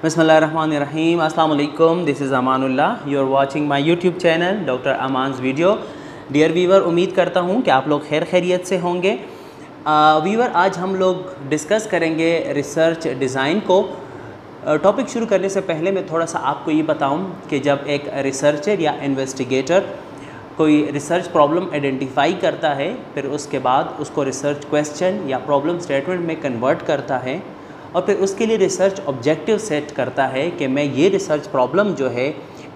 बिस्मिल्लाहिर्रहमानिर्रहीम। अस्सलाम वालेकुम। This is Amanullah. You are watching my YouTube channel doctor Aman's video. Dear viewer, उम्मीद करता हूँ कि आप लोग खैर खैरियत से होंगे। वीवर, आज हम लोग डिस्कस करेंगे रिसर्च डिज़ाइन को। टॉपिक शुरू करने से पहले मैं थोड़ा सा आपको ये बताऊँ कि जब एक रिसर्चर या इन्वेस्टिगेटर कोई रिसर्च प्रॉब्लम आइडेंटिफाई करता है, फिर उसके बाद उसको रिसर्च क्वेश्चन या प्रॉब्लम स्टेटमेंट में कन्वर्ट करता है और फिर उसके लिए रिसर्च ऑब्जेक्टिव सेट करता है कि मैं ये रिसर्च प्रॉब्लम जो है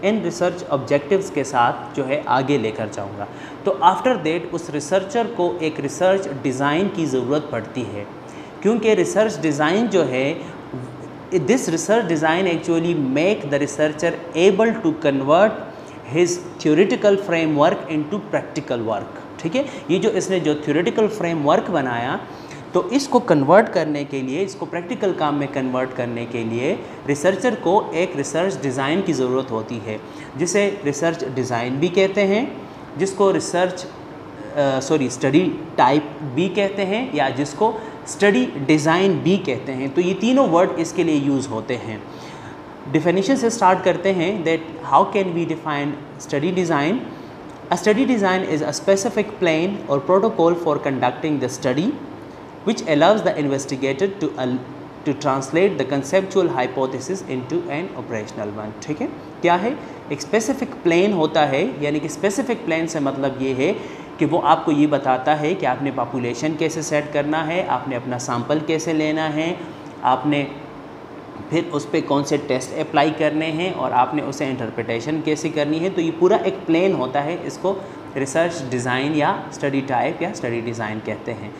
इन रिसर्च ऑब्जेक्टिव्स के साथ जो है आगे लेकर जाऊंगा। तो आफ्टर दैट उस रिसर्चर को एक रिसर्च डिज़ाइन की ज़रूरत पड़ती है, क्योंकि रिसर्च डिज़ाइन जो है this research design actually make the researcher able to convert his theoretical framework into practical work. ठीक है, ये जो इसने जो थ्योरेटिकल फ्रेमवर्क बनाया, तो इसको कन्वर्ट करने के लिए, इसको प्रैक्टिकल काम में कन्वर्ट करने के लिए रिसर्चर को एक रिसर्च डिज़ाइन की ज़रूरत होती है, जिसे रिसर्च डिज़ाइन भी कहते हैं, जिसको स्टडी टाइप भी कहते हैं, या जिसको स्टडी डिज़ाइन भी कहते हैं। तो ये तीनों वर्ड इसके लिए यूज़ होते हैं। डिफिनीशन से स्टार्ट करते हैं that how can we define study design. A study design is a specific plan और protocol for conducting the study which allows the investigator to translate the conceptual hypothesis into an operational one। ठीक है, क्या है? एक specific plan होता है, यानी कि स्पेसिफिक प्लान से मतलब ये है कि वो आपको ये बताता है कि आपने पॉपुलेशन कैसे सेट करना है, आपने अपना सैंपल कैसे लेना है, आपने फिर उस पर कौन से टेस्ट अप्लाई करने हैं और आपने उसे इंटरप्रिटेशन कैसे करनी है। तो ये पूरा एक प्लान होता है, इसको रिसर्च डिज़ाइन या स्टडी टाइप या स्टडी डिज़ाइन कहते हैं।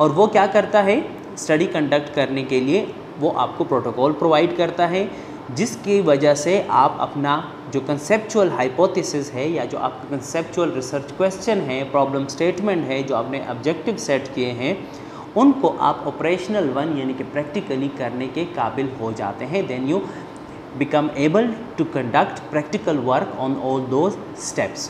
और वो क्या करता है? स्टडी कंडक्ट करने के लिए वो आपको प्रोटोकॉल प्रोवाइड करता है, जिसकी वजह से आप अपना जो कंसेप्चुअल हाइपोथेसिस है या जो आपका कंसेप्चुअल रिसर्च क्वेश्चन है, प्रॉब्लम स्टेटमेंट है, जो आपने ऑब्जेक्टिव सेट किए हैं, उनको आप ऑपरेशनल वन यानी कि प्रैक्टिकली करने के काबिल हो जाते हैं। Then you become able to conduct practical work on all those steps.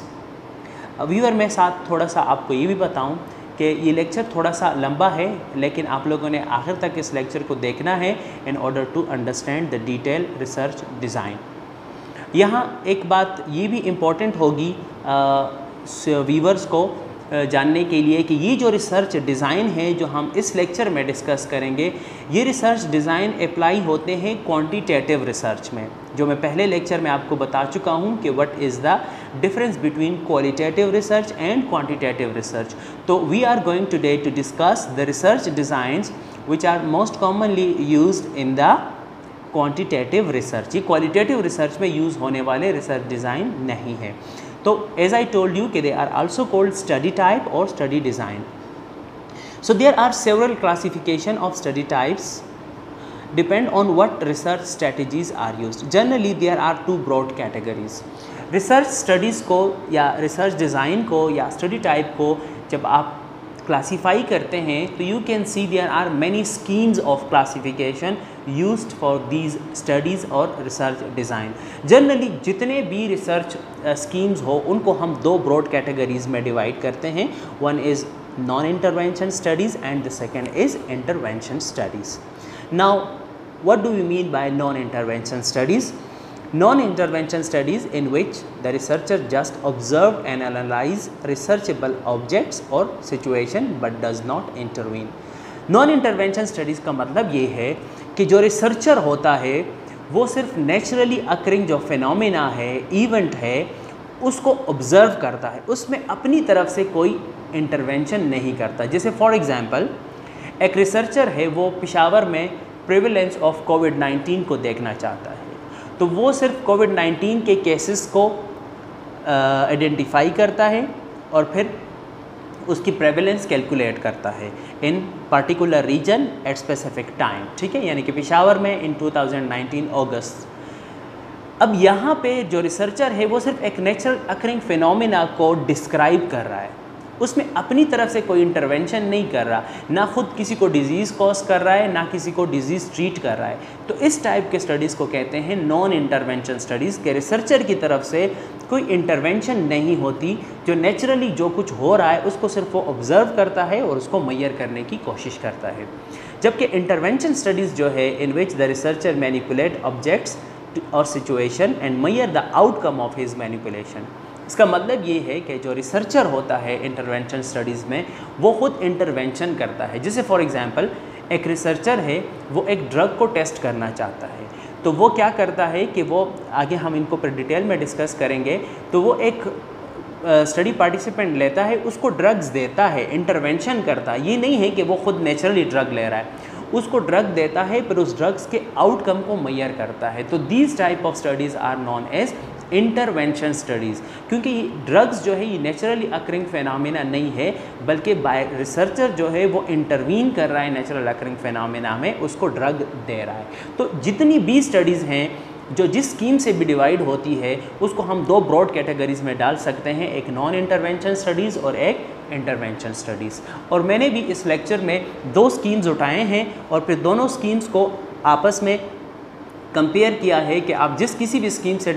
Viewer, मैं साथ थोड़ा सा आपको ये भी बताऊं कि ये लेक्चर थोड़ा सा लंबा है, लेकिन आप लोगों ने आखिर तक इस लेक्चर को देखना है in order to understand the detail research design. यहाँ एक बात ये भी इम्पॉर्टेंट होगी व्यूवर्स को जानने के लिए कि ये जो रिसर्च डिज़ाइन है जो हम इस लेक्चर में डिस्कस करेंगे, ये रिसर्च डिज़ाइन अप्लाई होते हैं क्वांटिटेटिव रिसर्च में, जो मैं पहले लेक्चर में आपको बता चुका हूँ कि what is the difference between qualitative research and quantitative research. तो we are going today to discuss the research designs which are most commonly used in the quantitative research. ये क्वालिटेटिव रिसर्च में use होने वाले research design नहीं है। तो as I told you कि they are also called study type और study design. So there are several classification of study types depend on what research strategies are used. Generally there are two broad categories. Research studies को या research design को या study type को जब आप classify करते हैं, तो you can see there are many schemes of classification used for these studies और रिसर्च डिज़ाइन। जनरली जितने भी रिसर्च स्कीम्स हो, उनको हम दो ब्रॉड कैटेगरीज़ में डिवाइड करते हैं। One is non intervention studies and the second is intervention studies. Now, what do we mean by non-intervention studies? Non-intervention studies in which the researcher just observe and analyze researchable objects or situation but does not intervene. Non-intervention studies का मतलब ये है कि जो researcher होता है वो सिर्फ नेचुरली अकरिंग जो फिनोमेना है, इवेंट है, उसको ऑब्ज़र्व करता है, उसमें अपनी तरफ से कोई इंटरवेंशन नहीं करता। जैसे फॉर एग्ज़ाम्पल एक रिसर्चर है, वो पेशावर में प्रिवेलेंस ऑफ कोविड-19 को देखना चाहता है, तो वो सिर्फ कोविड-19 के केसेस को आइडेंटिफाई करता है और फिर उसकी प्रेवलेंस कैलकुलेट करता है in particular region at specific time. ठीक है, यानी कि पेशावर में इन 2019 अगस्त। अब यहाँ पे जो रिसर्चर है वो सिर्फ एक नेचुरल अकरिंग फिनोमेना को डिस्क्राइब कर रहा है, उसमें अपनी तरफ से कोई इंटरवेंशन नहीं कर रहा, ना खुद किसी को डिजीज़ कॉज कर रहा है, ना किसी को डिजीज़ ट्रीट कर रहा है। तो इस टाइप के स्टडीज़ को कहते हैं नॉन इंटरवेंशन स्टडीज़, के रिसर्चर की तरफ से कोई इंटरवेंशन नहीं होती, जो नेचुरली जो कुछ हो रहा है उसको सिर्फ वो ऑब्ज़र्व करता है और उसको मैयर करने की कोशिश करता है। जबकि इंटरवेंशन स्टडीज़ जो है in which the researcher manipulate objects और situation and measure the outcome of his manipulation. इसका मतलब ये है कि जो रिसर्चर होता है इंटरवेंशन स्टडीज़ में वो खुद इंटरवेंशन करता है। जैसे फॉर एग्जांपल एक रिसर्चर है, वो एक ड्रग को टेस्ट करना चाहता है, तो वो क्या करता है कि वो, आगे हम इनको पर डिटेल में डिस्कस करेंगे, तो वो एक स्टडी पार्टिसिपेंट लेता है, उसको ड्रग्स देता है, इंटरवेंशन करता है। ये नहीं है कि वो खुद नेचुरली ड्रग ले रहा है, उसको ड्रग देता है फिर उस ड्रग्स के आउटकम को मैयर करता है। तो these type of studies are non as intervention studies, क्योंकि ड्रग्स जो है ये नेचुरली अकरिंग फिनोमेना नहीं है, बल्कि बाय रिसर्चर जो है वो इंटरवीन कर रहा है नेचुरल अकरिंग फिनोमेना में, उसको ड्रग दे रहा है। तो जितनी भी स्टडीज़ हैं जो जिस स्कीम से भी डिवाइड होती है उसको हम दो ब्रॉड कैटेगरीज़ में डाल सकते हैं, एक नॉन इंटरवेंशन स्टडीज़ और एक इंटरवेंशन स्टडीज़। और मैंने भी इस लेक्चर में दो स्कीम्स उठाए हैं और फिर दोनों स्कीम्स को आपस में कंपेयर किया है कि आप जिस किसी भी स्कीम से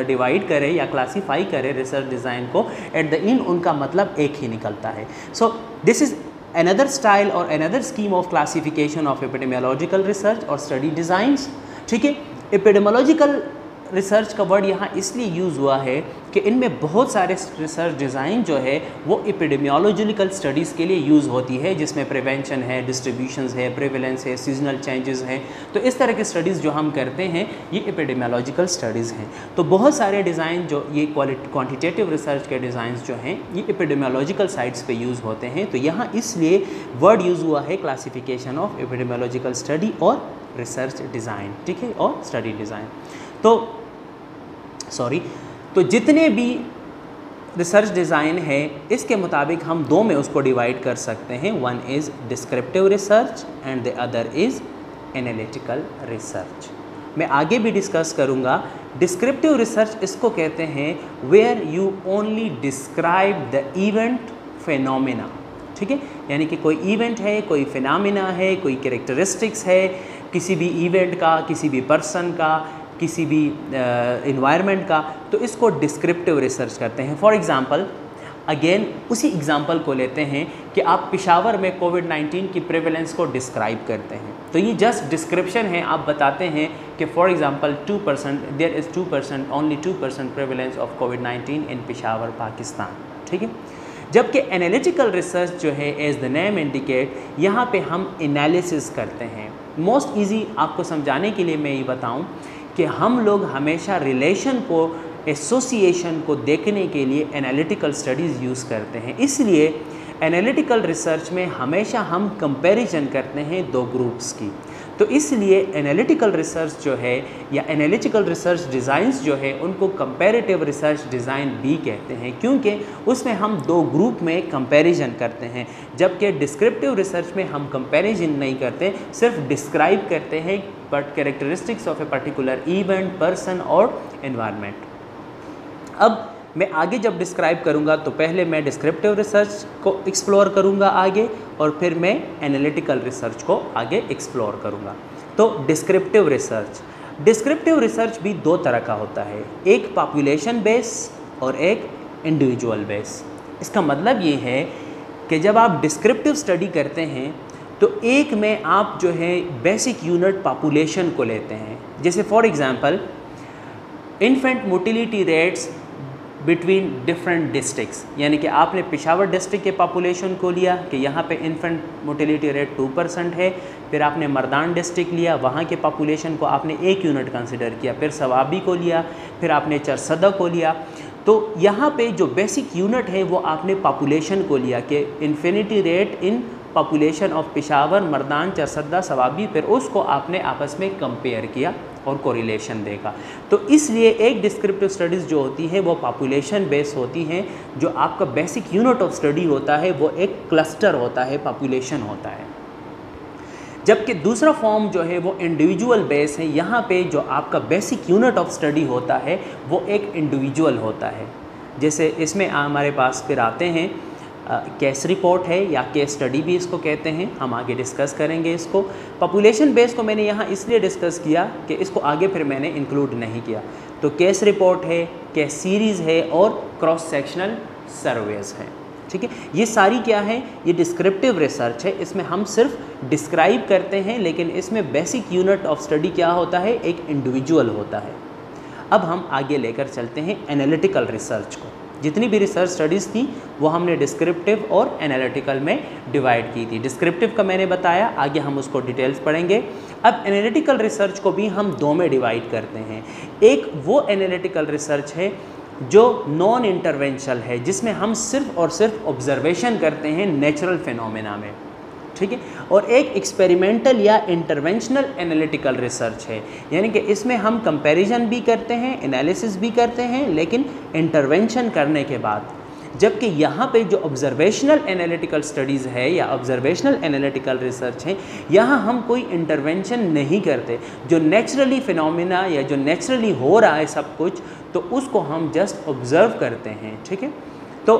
डिवाइड करें या क्लासीफाई करें रिसर्च डिज़ाइन को, एट द एंड उनका मतलब एक ही निकलता है। So this is another style or another scheme of classification of epidemiological research और study designs। ठीक है, एपिडेमोलॉजिकल रिसर्च का वर्ड यहाँ इसलिए यूज़ हुआ है कि इनमें बहुत सारे रिसर्च डिज़ाइन जो है वो एपिडेमियोलॉजिकल स्टडीज़ के लिए यूज़ होती है, जिसमें प्रिवेंशन है, डिस्ट्रीब्यूशंस है, प्रिवेलेंस है, सीजनल चेंजेस हैं। तो इस तरह के स्टडीज़ जो हम करते हैं ये एपिडेमियोलॉजिकल स्टडीज़ हैं। तो बहुत सारे डिज़ाइन जो ये क्वांटिटेटिव रिसर्च के डिज़ाइंस जो हैं ये एपिडेमियोलॉजिकल साइट्स पे यूज़ होते हैं। तो यहाँ इसलिए वर्ड यूज़ हुआ है क्लासिफिकेशन ऑफ एपिडेमियोलॉजिकल स्टडी और रिसर्च डिज़ाइन, ठीक है, और स्टडी डिज़ाइन। तो जितने भी रिसर्च डिज़ाइन है इसके मुताबिक हम दो में उसको डिवाइड कर सकते हैं, one is descriptive research and the other is analytical research. मैं आगे भी डिस्कस करूँगा। डिस्क्रिप्टिव रिसर्च इसको कहते हैं where you only describe the event phenomena, ठीक है, यानी कि कोई इवेंट है, कोई फिनोमेना है, कोई कैरेक्टरिस्टिक्स है किसी भी इवेंट का, किसी भी पर्सन का, किसी भी इन्वायरमेंट का, तो इसको डिस्क्रिप्टिव रिसर्च करते हैं। फॉर एग्ज़ाम्पल अगेन उसी एग्ज़ाम्पल को लेते हैं कि आप पेशावर में कोविड-19 की प्रेवलेंस को डिस्क्राइब करते हैं, तो ये जस्ट डिस्क्रिप्शन है। आप बताते हैं कि for example 2% there is 2% only 2% prevalence of कोविड-19 इन पेशावर पाकिस्तान, ठीक है। जबकि एनालिटिकल रिसर्च जो है एज द नेम इंडिकेट, यहाँ पे हम एनालिसिस करते हैं। मोस्ट ईजी आपको समझाने के लिए मैं ये बताऊँ कि हम लोग हमेशा रिलेशन को, एसोसिएशन को देखने के लिए एनालिटिकल स्टडीज़ यूज़ करते हैं। इसलिए एनालिटिकल रिसर्च में हमेशा हम कंपैरिजन करते हैं दो ग्रुप्स की। तो इसलिए एनालिटिकल रिसर्च जो है या एनालिटिकल रिसर्च डिज़ाइंस जो है उनको कंपैरेटिव रिसर्च डिज़ाइन भी कहते हैं, क्योंकि उसमें हम दो ग्रुप में कंपैरिजन करते हैं। जबकि डिस्क्रिप्टिव रिसर्च में हम कंपैरिजन नहीं करते, सिर्फ डिस्क्राइब करते हैं but characteristics of a particular event, person और एनवायरनमेंट। अब मैं आगे जब डिस्क्राइब करूंगा तो पहले मैं डिस्क्रिप्टिव रिसर्च को एक्सप्लोर करूंगा आगे, और फिर मैं एनालिटिकल रिसर्च को आगे एक्सप्लोर करूंगा। तो डिस्क्रिप्टिव रिसर्च भी दो तरह का होता है, एक पॉपुलेशन बेस और एक इंडिविजुअल बेस। इसका मतलब ये है कि जब आप डिस्क्रिप्टिव स्टडी करते हैं तो एक में आप जो है बेसिक यूनिट पॉपुलेशन को लेते हैं। जैसे for example infant motility rates between different districts, यानी कि आपने पेशावर डिस्ट्रिक्ट के पॉपुलेशन को लिया कि यहाँ पे इन्फेंट मोटिलिटी रेट 2% है, फिर आपने मर्दान डिस्ट्रिक्ट लिया, वहाँ के पॉपुलेशन को आपने एक यूनिट कंसिडर किया, फिर सवाबी को लिया, फिर आपने चरसदा को लिया। तो यहाँ पे जो बेसिक यूनिट है वो आपने पॉपुलेशन को लिया कि infinity rate in population of Peshawar, Mardan, Charsadda, Swabi, फिर उसको आपने आपस में कंपेयर किया और कोरिलेशन देखा। तो इसलिए एक डिस्क्रिप्टिव स्टडीज़ जो होती है वो पॉपुलेशन बेस होती हैं, जो आपका बेसिक यूनिट ऑफ स्टडी होता है वो एक क्लस्टर होता है, पॉपुलेशन होता है। जबकि दूसरा फॉर्म जो है वो इंडिविजुअल बेस है, यहाँ पे जो आपका बेसिक यूनिट ऑफ स्टडी होता है वो एक इंडिविजुअल होता है। जैसे इसमें हमारे पास फिर आते हैं केस रिपोर्ट है या केस स्टडी भी इसको कहते हैं, हम आगे डिस्कस करेंगे इसको। पॉपुलेशन बेस को मैंने यहाँ इसलिए डिस्कस किया कि इसको आगे फिर मैंने इंक्लूड नहीं किया। तो केस रिपोर्ट है, केस सीरीज़ है और क्रॉस सेक्शनल सर्वेज है, ठीक है। ये सारी क्या है, ये डिस्क्रिप्टिव रिसर्च है, इसमें हम सिर्फ डिस्क्राइब करते हैं, लेकिन इसमें बेसिक यूनिट ऑफ स्टडी क्या होता है, एक इंडिविजुअल होता है। अब हम आगे लेकर चलते हैं एनालिटिकल रिसर्च को। जितनी भी रिसर्च स्टडीज़ थी वो हमने डिस्क्रिप्टिव और एनालिटिकल में डिवाइड की थी। डिस्क्रिप्टिव का मैंने बताया, आगे हम उसको डिटेल्स पढ़ेंगे। अब एनालिटिकल रिसर्च को भी हम दो में डिवाइड करते हैं। एक वो एनालिटिकल रिसर्च है जो नॉन इंटरवेंशनल है, जिसमें हम सिर्फ और सिर्फ ऑब्जर्वेशन करते हैं नेचुरल फिनोमेना में, ठीक है। और एक एक्सपेरिमेंटल या इंटरवेंशनल एनालिटिकल रिसर्च है, यानी कि इसमें हम कंपैरिजन भी करते हैं, एनालिसिस भी करते हैं, लेकिन इंटरवेंशन करने के बाद। जबकि यहाँ पे जो ऑब्जर्वेशनल एनालिटिकल स्टडीज़ है या ऑब्जर्वेशनल एनालिटिकल रिसर्च है, यहाँ हम कोई इंटरवेंशन नहीं करते। जो नेचुरली फिनोमेना या जो नेचुरली हो रहा है सब कुछ, तो उसको हम जस्ट ऑब्जर्व करते हैं, ठीक है। तो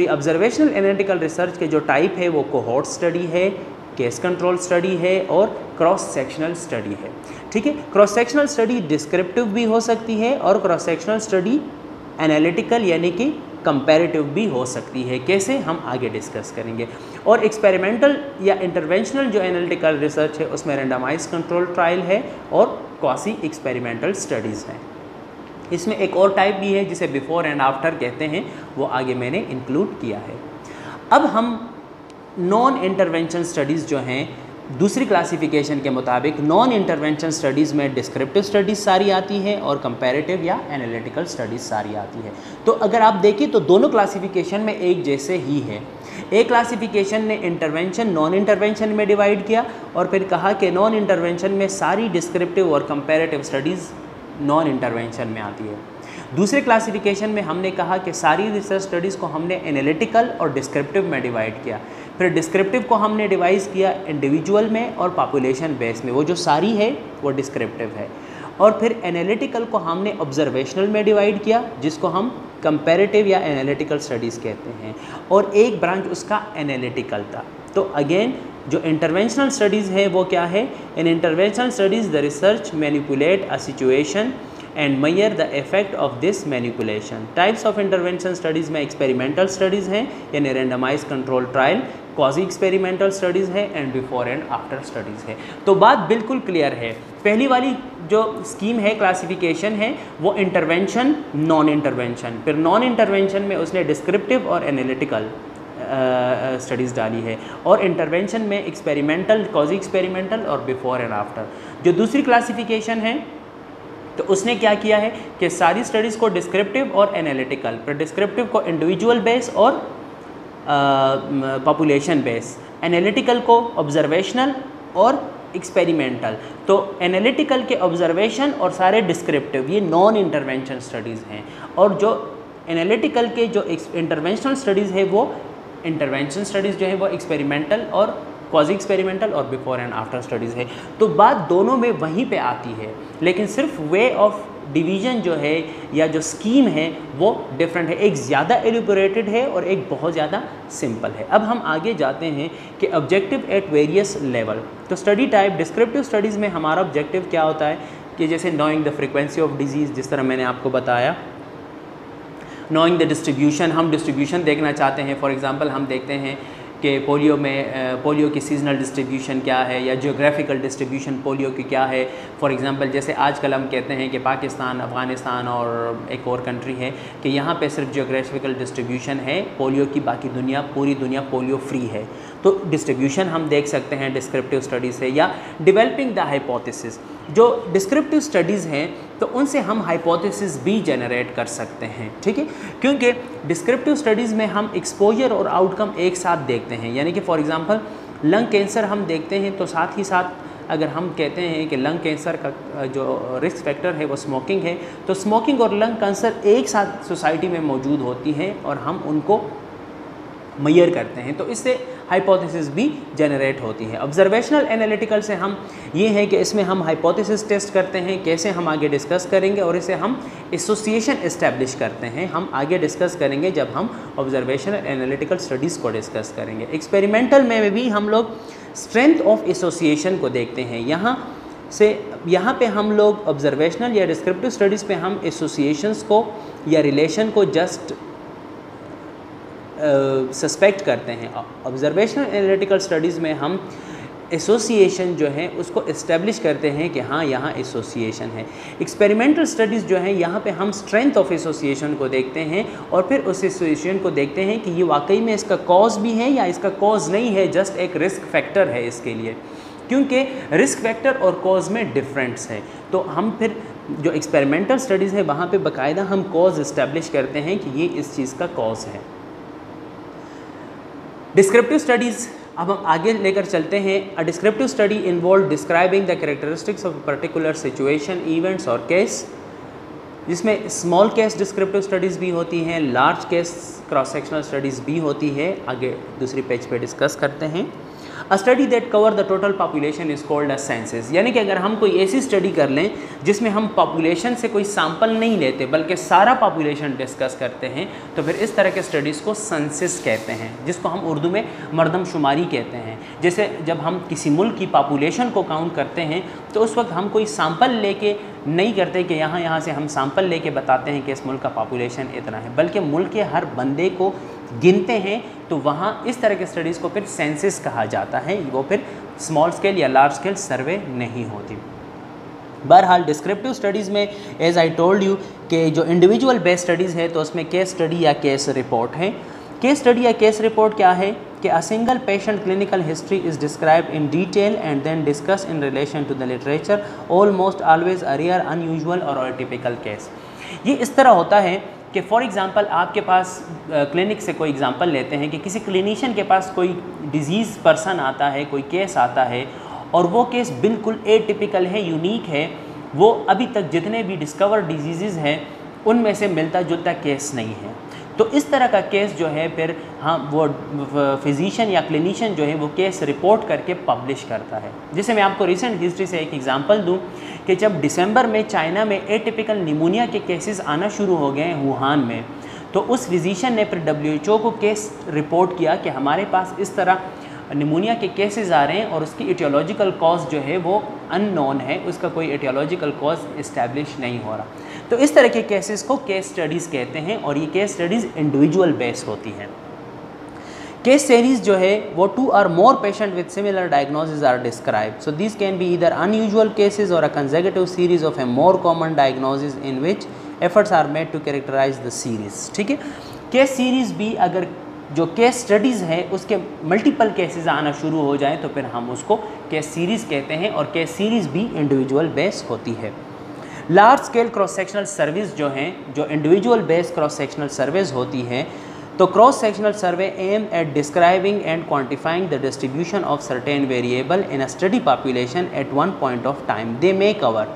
ऑब्जर्वेशनल एनालिटिकल रिसर्च के जो टाइप है वो कोहोर्ट स्टडी है, केस कंट्रोल स्टडी है और क्रॉस सेक्शनल स्टडी है, ठीक है। क्रॉस सेक्शनल स्टडी डिस्क्रिप्टिव भी हो सकती है और क्रॉस सेक्शनल स्टडी एनालिटिकल यानी कि कंपैरेटिव भी हो सकती है। कैसे, हम आगे डिस्कस करेंगे। और एक्सपेरिमेंटल या इंटरवेंशनल जो एनालिटिकल रिसर्च है उसमें रैंडमाइज्ड कंट्रोल ट्रायल है और क्वासी एक्सपेरिमेंटल स्टडीज़ हैं। इसमें एक और टाइप भी है जिसे बिफोर एंड आफ्टर कहते हैं, वो आगे मैंने इंक्लूड किया है। अब हम नॉन इंटरवेंशन स्टडीज़ जो हैं, दूसरी क्लासिफिकेशन के मुताबिक नॉन इंटरवेंशन स्टडीज़ में डिस्क्रिप्टिव स्टडीज़ सारी आती है और कंपैरेटिव या एनालिटिकल स्टडीज़ सारी आती है। तो अगर आप देखें तो दोनों क्लासिफिकेशन में एक जैसे ही है। एक क्लासिफिकेशन ने इंटरवेंशन नॉन इंटरवेंशन में डिवाइड किया और फिर कहा कि नॉन इंटरवेंशन में सारी डिस्क्रिप्टिव और कंपैरेटिव स्टडीज़ नॉन इंटरवेंशन में आती है। दूसरे क्लासिफिकेशन में हमने कहा कि सारी रिसर्च स्टडीज़ को हमने एनालिटिकल और डिस्क्रिप्टिव में डिवाइड किया। फिर डिस्क्रिप्टिव को हमने डिवाइड किया इंडिविजुअल में और पॉपुलेशन बेस में, वो जो सारी है वो डिस्क्रिप्टिव है। और फिर एनालिटिकल को हमने ऑब्जर्वेशनल में डिवाइड किया, जिसको हम कंपैरेटिव या एनालिटिकल स्टडीज़ कहते हैं, और एक ब्रांच उसका एनालिटिकल था। तो अगेन जो इंटरवेंशनल स्टडीज़ है वो क्या है, in interventional studies the research manipulate a situation and measure the effect of this manipulation. Types of intervention studies में एक्सपेरिमेंटल स्टडीज़ हैं, यानी randomized control trial, quasi experimental studies है and before and after studies है। तो बात बिल्कुल clear है। पहली वाली जो स्कीम है, क्लासिफिकेशन है, वो इंटरवेंशन नॉन इंटरवेंशन, फिर नॉन इंटरवेंशन में उसने डिस्क्रिप्टिव और एनालिटिकल स्टडीज़ डाली है, और इंटरवेंशन में एक्सपेरिमेंटल, क्वाजी एक्सपेरिमेंटल और बिफोर एंड आफ्टर। जो दूसरी क्लासिफिकेशन है तो उसने क्या किया है कि सारी स्टडीज़ को डिस्क्रिप्टिव और एनालिटिकल, फिर डिस्क्रिप्टिव को इंडिविजुअल बेस और पॉपुलेशन बेस, एनालिटिकल को ऑब्जर्वेशनल और एक्सपेरिमेंटल। तो एनालिटिकल के ऑब्जर्वेशन और सारे डिस्क्रिप्टिव ये नॉन इंटरवेंशन स्टडीज़ हैं, और जो एनालिटिकल के जो इंटरवेंशनल स्टडीज़ है वो इंटरवेंशन स्टडीज़ जो है वो एक्सपेरिमेंटल और क्वाजी एक्सपेरिमेंटल और बिफोर एंड आफ्टर स्टडीज़ है। तो बात दोनों में वहीं पे आती है, लेकिन सिर्फ वे ऑफ डिवीज़न जो है या जो स्कीम है वो डिफरेंट है। एक ज़्यादा एलिबोरेटेड है और एक बहुत ज़्यादा सिंपल है। अब हम आगे जाते हैं कि ऑब्जेक्टिव एट वेरियस लेवल। तो स्टडी टाइप डिस्क्रिप्टिव स्टडीज़ में हमारा ऑब्जेक्टिव क्या होता है कि जैसे knowing the frequency of disease, जिस तरह मैंने आपको बताया, नोइंग द डिस्ट्रीब्यूशन, हम डिस्ट्रीब्यूशन देखना चाहते हैं। फॉर एग्जांपल हम देखते हैं कि पोलियो में पोलियो की सीजनल डिस्ट्रीब्यूशन क्या है या जियोग्राफिकल डिस्ट्रीब्यूशन पोलियो की क्या है। फॉर एग्जांपल जैसे आजकल हम कहते हैं कि पाकिस्तान, अफ़गानिस्तान और एक और कंट्री है कि यहाँ पे सिर्फ जियोग्राफिकल डिस्ट्रीब्यूशन है पोलियो की, बाकी दुनिया, पूरी दुनिया पोलियो फ्री है। तो डिस्ट्रीब्यूशन हम देख सकते हैं डिस्क्रिप्टिव स्टडीज़ से। या डेवलपिंग द हाइपोथेसिस, जो डिस्क्रिप्टिव स्टडीज़ हैं तो उनसे हम हाइपोथेसिस भी जनरेट कर सकते हैं, ठीक है, क्योंकि डिस्क्रिप्टिव स्टडीज़ में हम एक्सपोजर और आउटकम एक साथ देखते हैं। यानी कि फॉर एग्जांपल लंग कैंसर हम देखते हैं तो साथ ही साथ अगर हम कहते हैं कि लंग कैंसर का जो रिस्क फैक्टर है वो स्मोकिंग है, तो स्मोकिंग और लंग कैंसर एक साथ सोसाइटी में मौजूद होती हैं और हम उनको मेजर करते हैं। तो इससे हाइपोथेसिस भी जनरेट होती है। ऑब्जर्वेशनल एनालिटिकल से हम ये है कि इसमें हम हाइपोथेसिस टेस्ट करते हैं, कैसे हम आगे डिस्कस करेंगे, और इसे हम एसोसिएशन इस्टेब्लिश करते हैं, हम आगे डिस्कस करेंगे जब हम ऑब्जर्वेशनल एनालिटिकल स्टडीज़ को डिस्कस करेंगे। एक्सपेरिमेंटल में भी हम लोग स्ट्रेंथ ऑफ एसोसिएशन को देखते हैं। यहाँ पे हम लोग ऑब्जर्वेशनल या डिस्क्रिप्टिव स्टडीज़ पे हम एसोसिएशंस को या रिलेशन को जस्ट सस्पेक्ट करते हैं। ऑब्जर्वेशनल एनालिटिकल स्टडीज़ में हम एसोसिएशन जो है उसको इस्टेब्लिश करते हैं कि हाँ यहाँ एसोसिएशन है। एक्सपेरिमेंटल स्टडीज़ जो है यहाँ पे हम स्ट्रेंथ ऑफ एसोसिएशन को देखते हैं और फिर उस एसोसिएशन को देखते हैं कि ये वाकई में इसका कॉज भी है या इसका कॉज नहीं है, जस्ट एक रिस्क फैक्टर है इसके लिए, क्योंकि रिस्क फैक्टर और कॉज में डिफरेंस है। तो हम फिर जो एक्सपेरिमेंटल स्टडीज़ है वहाँ पे बाकायदा हम कॉज इस्टेब्लिश करते हैं कि ये इस चीज़ का कॉज है। डिस्क्रिप्टिव स्टडीज़ अब हम आगे लेकर चलते हैं। अ descriptive study involve describing the characteristics of particular situation, events और केस, जिसमें स्मॉल केस डिस्क्रिप्टिव स्टडीज़ भी होती हैं, large case cross sectional studies भी होती है। आगे दूसरी पेज पे डिस्कस करते हैं। अ study that cover the total population is called a census, यानी कि अगर हम कोई ऐसी स्टडी कर लें जिसमें हम पॉपुलेशन से कोई सैंपल नहीं लेते बल्कि सारा पॉपुलेशन डिस्कस करते हैं, तो फिर इस तरह के स्टडीज़ को सेंसस कहते हैं, जिसको हम उर्दू में मरदमशुमारी कहते हैं। जैसे जब हम किसी मुल्क की पॉपुलेशन को काउंट करते हैं तो उस वक्त हम कोई सैंपल लेके नहीं करते कि यहाँ से हम सैंपल लेके बताते हैं कि इस मुल्क का पॉपुलेशन इतना है, बल्कि मुल्क के हर बंदे को गिनते हैं। तो वहाँ इस तरह के स्टडीज़ को फिर सेंसस कहा जाता है, वो फिर स्मॉल स्केल या लार्ज स्केल सर्वे नहीं होती। बहरहाल डिस्क्रिप्टिव स्टडीज़ में एज आई टोल्ड यू कि जो इंडिविजुअल बेस्ड स्टडीज़ है तो उसमें केस स्टडी या केस रिपोर्ट है। केस स्टडी या केस रिपोर्ट क्या है कि a single patient clinical history is describe in detail and then discuss in relation to the literature, almost always a rare, unusual और टिपिकल केस। ये इस तरह होता है कि फॉर एग्ज़ाम्पल आपके पास क्लिनिक से कोई एग्ज़ाम्पल लेते हैं कि किसी क्लिनिशियन के पास कोई डिजीज़ पर्सन आता है, कोई केस आता है और वो केस बिल्कुल एटिपिकल है, यूनिक है, वो अभी तक जितने भी डिस्कवर्ड डिजीज़ हैं उनमें से मिलता जुलता केस नहीं है। तो इस तरह का केस जो है फिर हाँ वो फिजिशियन या क्लिनिशियन जो है वो केस रिपोर्ट करके पब्लिश करता है। जैसे मैं आपको रिसेंट हिस्ट्री से एक एग्जांपल दूं कि जब दिसंबर में चाइना में एटिपिकल निमोनिया के केसेस आना शुरू हो गए वुहान में, तो उस फिजिशियन ने फिर WHO को केस रिपोर्ट किया कि हमारे पास इस तरह निमोनिया के केसेस आ रहे हैं और उसकी एटियोलॉजिकल कॉज जो है वो अननोन है, उसका कोई एटियोलॉजिकल कॉज इस्टेब्लिश नहीं हो रहा। तो इस तरह के केसेस को केस स्टडीज़ कहते हैं और ये केस स्टडीज़ इंडिविजुअल बेस होती हैं। केस सीरीज जो है वो 2 or more patient with similar diagnosis are described, so this can be either unusual cases और a consecutive series of a more common diagnosis in which efforts are made to characterize the series. ठीक है, case series भी अगर जो case studies है उसके multiple cases आना शुरू हो जाएं तो फिर हम उसको केस सीरीज़ कहते हैं और केस सीरीज़ भी इंडिविजुअल बेस होती है। Large scale cross sectional service जो हैं, जो individual base cross sectional service होती हैं, तो cross sectional survey aim at describing and quantifying the distribution of certain variable in a study population at one point of time they may cover,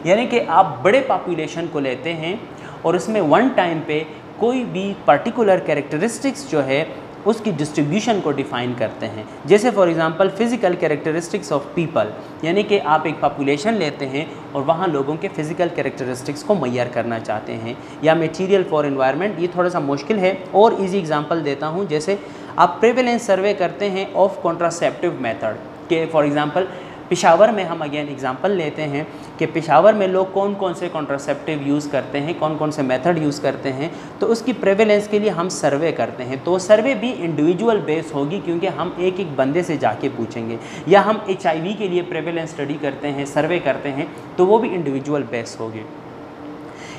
यानी कि आप बड़े पॉपुलेशन को लेते हैं और उसमें वन टाइम पे कोई भी पर्टिकुलर कैरेक्टरिस्टिक्स जो है उसकी डिस्ट्रीब्यूशन को डिफ़ाइन करते हैं। जैसे for example physical characteristics of people, यानी कि आप एक पॉपुलेशन लेते हैं और वहाँ लोगों के फ़िज़िकल कैरेक्टरिस्टिक्स को मुहैया करना चाहते हैं, या मटेरियल फॉर एनवायरनमेंट। ये थोड़ा सा मुश्किल है और इजी एग्जांपल देता हूँ। जैसे आप प्रेवलेंस सर्वे करते हैं ऑफ कॉन्ट्रासेप्टिव मेथड के, फॉर एग्ज़ाम्पल पेशावर में हम अगेन एग्जांपल लेते हैं कि पेशावर में लोग कौन कौन से कॉन्ट्रासेप्टिव यूज़ करते हैं, कौन कौन से मेथड यूज़ करते हैं, तो उसकी प्रेवलेंस के लिए हम सर्वे करते हैं। तो सर्वे भी इंडिविजुअल बेस होगी क्योंकि हम एक एक बंदे से जाके पूछेंगे, या हम HIV के लिए प्रेवलेंस स्टडी करते हैं, सर्वे करते हैं, तो वो भी इंडिविजुअल बेस होगी।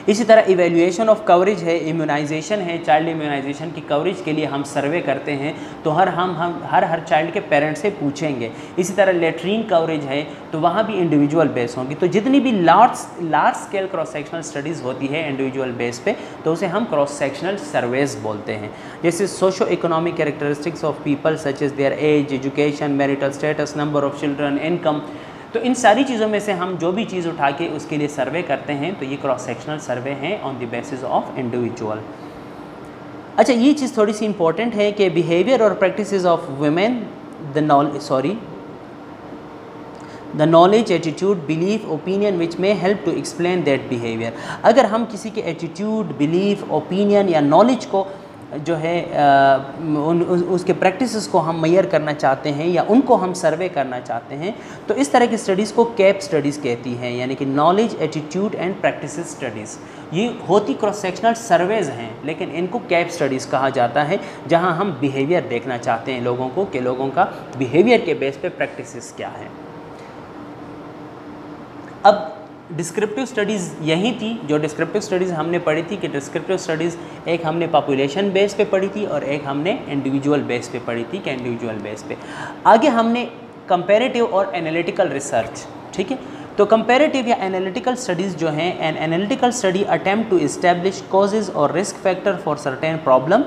इसी तरह इवैल्यूएशन ऑफ कवरेज है, इम्यूनाइजेशन है, चाइल्ड इम्यूनाइजेशन की कवरेज के लिए हम सर्वे करते हैं, तो हर चाइल्ड के पेरेंट्स से पूछेंगे। इसी तरह लेट्रीन कवरेज है तो वहाँ भी इंडिविजुअल बेस होगी। तो जितनी भी large scale cross sectional studies होती है इंडिविजुअल बेस पे, तो उसे हम क्रॉस सेक्शनल सर्वेज बोलते हैं। जैसे socioeconomic characteristics of people such as their age, education, marital status, number of children, income, तो इन सारी चीज़ों में से हम जो भी चीज़ उठा के उसके लिए सर्वे करते हैं तो ये क्रॉस सेक्शनल सर्वे हैं on the basis of individual. अच्छा, ये चीज़ थोड़ी सी इंपॉर्टेंट है कि बिहेवियर और practices of women, the knowledge, attitude, belief, opinion which may help to explain that behaviour. अगर हम किसी के एटीट्यूड, बिलीफ, ओपिनियन या नॉलेज को जो है उसके प्रैक्टिसेस को हम मेजर करना चाहते हैं या उनको हम सर्वे करना चाहते हैं, तो इस तरह की स्टडीज़ को कैप स्टडीज़ कहती हैं, यानी कि knowledge, attitude and practices studies. ये होती क्रॉस सेक्शनल सर्वेज़ हैं, लेकिन इनको कैप स्टडीज़ कहा जाता है, जहां हम बिहेवियर देखना चाहते हैं लोगों को कि लोगों का बिहेवियर के बेस पे प्रैक्टिसेस क्या है। अब डिस्क्रिप्टिव स्टडीज़ यही थी जो डिस्क्रिप्टिव स्टडीज़ हमने पढ़ी थी कि डिस्क्रिप्टिव स्टडीज़ एक हमने पॉपुलेशन बेस पे पढ़ी थी और एक हमने इंडिविजुअल बेस पे पढ़ी थी कि इंडिविजुअल बेस पे। आगे हमने कंपैरेटिव और एनालिटिकल रिसर्च, ठीक है। तो कंपैरेटिव या एनालिटिकल स्टडीज़ जो हैं, an analytical study attempt to establish causes और risk factor for certain problem.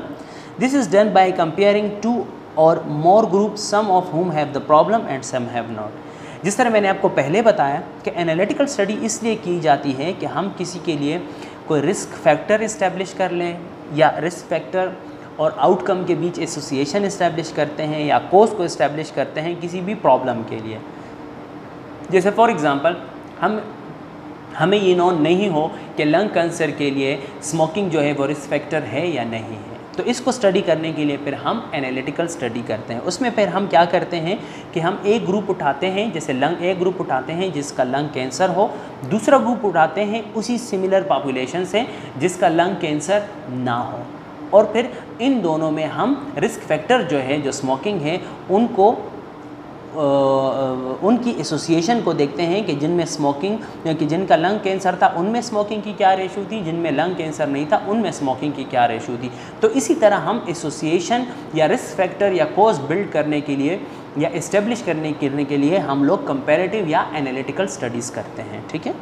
This is done by comparing two और more group, some of whom have the problem and some have not. जिस तरह मैंने आपको पहले बताया कि एनालिटिकल स्टडी इसलिए की जाती है कि हम किसी के लिए कोई रिस्क फैक्टर इस्टेब्लिश कर लें या रिस्क फैक्टर और आउटकम के बीच एसोसिएशन इस्टेब्लिश करते हैं या कोज को इस्टेब्लिश करते हैं किसी भी प्रॉब्लम के लिए। जैसे फॉर एग्ज़ाम्पल हमें ये नोन नहीं हो कि लंग कैंसर के लिए स्मोकिंग जो है वो रिस्क फैक्टर है या नहीं है, तो इसको स्टडी करने के लिए फिर हम एनालिटिकल स्टडी करते हैं। उसमें फिर हम क्या करते हैं कि हम एक ग्रुप उठाते हैं, जैसे एक ग्रुप उठाते हैं जिसका लंग कैंसर हो, दूसरा ग्रुप उठाते हैं उसी सिमिलर पॉपुलेशन से जिसका लंग कैंसर ना हो, और फिर इन दोनों में हम रिस्क फैक्टर जो है, जो स्मोकिंग है, उनको उनकी एसोसिएशन को देखते हैं कि जिनमें स्मोकिंग, कि जिनका लंग कैंसर था उनमें स्मोकिंग की क्या रेशो थी, जिनमें लंग कैंसर नहीं था उनमें स्मोकिंग की क्या रेशो थी। तो इसी तरह हम एसोसिएशन या रिस्क फैक्टर या कोज बिल्ड करने के लिए या इस्टेब्लिश करने के लिए हम लोग कंपैरेटिव या एनालिटिकल स्टडीज़ करते हैं, ठीक है।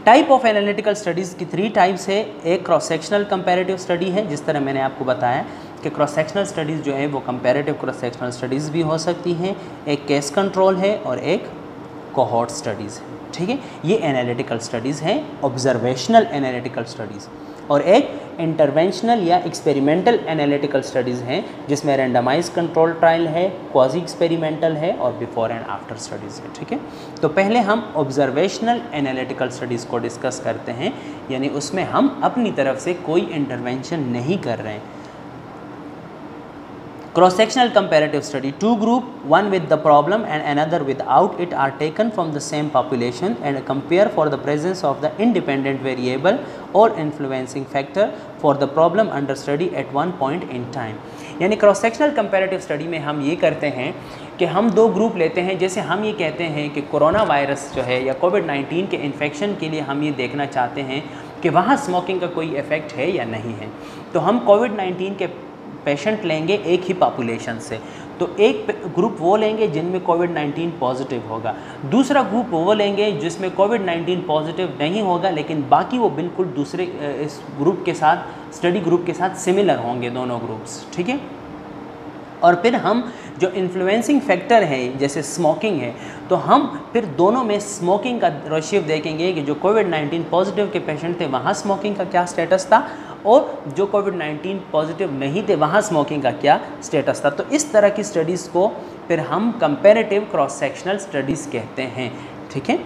टाइप ऑफ एनालिटिकल स्टडीज़ की 3 टाइप्स है। एक क्रॉस सेक्शनल कंपैरेटिव स्टडी है, जिस तरह मैंने आपको बताया कि क्रॉस सेक्शनल स्टडीज़ जो है वो कंपैरेटिव क्रॉस सेक्शनल स्टडीज़ भी हो सकती हैं। एक केस कंट्रोल है और एक कोहॉर्ट स्टडीज़ है, ठीक है। ये एनालिटिकल स्टडीज़ हैं, ऑब्जर्वेशनल एनालिटिकल स्टडीज़। और एक इंटरवेंशनल या एक्सपेरिमेंटल एनालिटिकल स्टडीज़ हैं, जिसमें रैंडमाइज कंट्रोल ट्रायल है, क्वाजी एक्सपेरिमेंटल है और बिफोर एंड आफ्टर स्टडीज़ है, ठीक है। तो पहले हम ऑब्जर्वेशनल एनालिटिकल स्टडीज़ को डिस्कस करते हैं, यानी उसमें हम अपनी तरफ से कोई इंटरवेंशन नहीं कर रहे हैं। Cross-sectional comparative study, 2 group, one with the problem and another without it, are taken from the same population and compare for the presence of the independent variable or influencing factor for the problem under study at one point in time। यानी cross sectional comparative study में हम ये करते हैं कि हम 2 group लेते हैं। जैसे हम ये कहते हैं कि कोरोना वायरस जो है या कोविड-19 के इन्फेक्शन के लिए हम ये देखना चाहते हैं कि वहाँ स्मोकिंग का कोई इफ़ेक्ट है या नहीं है, तो हम कोविड-19 के पेशेंट लेंगे एक ही पॉपुलेशन से। तो एक ग्रुप वो लेंगे जिनमें कोविड-19 पॉजिटिव होगा, दूसरा ग्रुप वो लेंगे जिसमें कोविड-19 पॉजिटिव नहीं होगा, लेकिन बाकी वो बिल्कुल दूसरे इस ग्रुप के साथ, स्टडी ग्रुप के साथ सिमिलर होंगे दोनों ग्रुप्स, ठीक है। और फिर हम जो इन्फ्लुएंसिंग फैक्टर है जैसे स्मोकिंग है, तो हम फिर दोनों में स्मोकिंग का रेशियो देखेंगे कि जो कोविड-19 पॉजिटिव के पेशेंट थे वहाँ स्मोकिंग का क्या स्टेटस था और जो कोविड-19 पॉजिटिव नहीं थे वहाँ स्मोकिंग का क्या स्टेटस था। तो इस तरह की स्टडीज़ को फिर हम कंपैरेटिव क्रॉस सेक्शनल स्टडीज़ कहते हैं, ठीक है।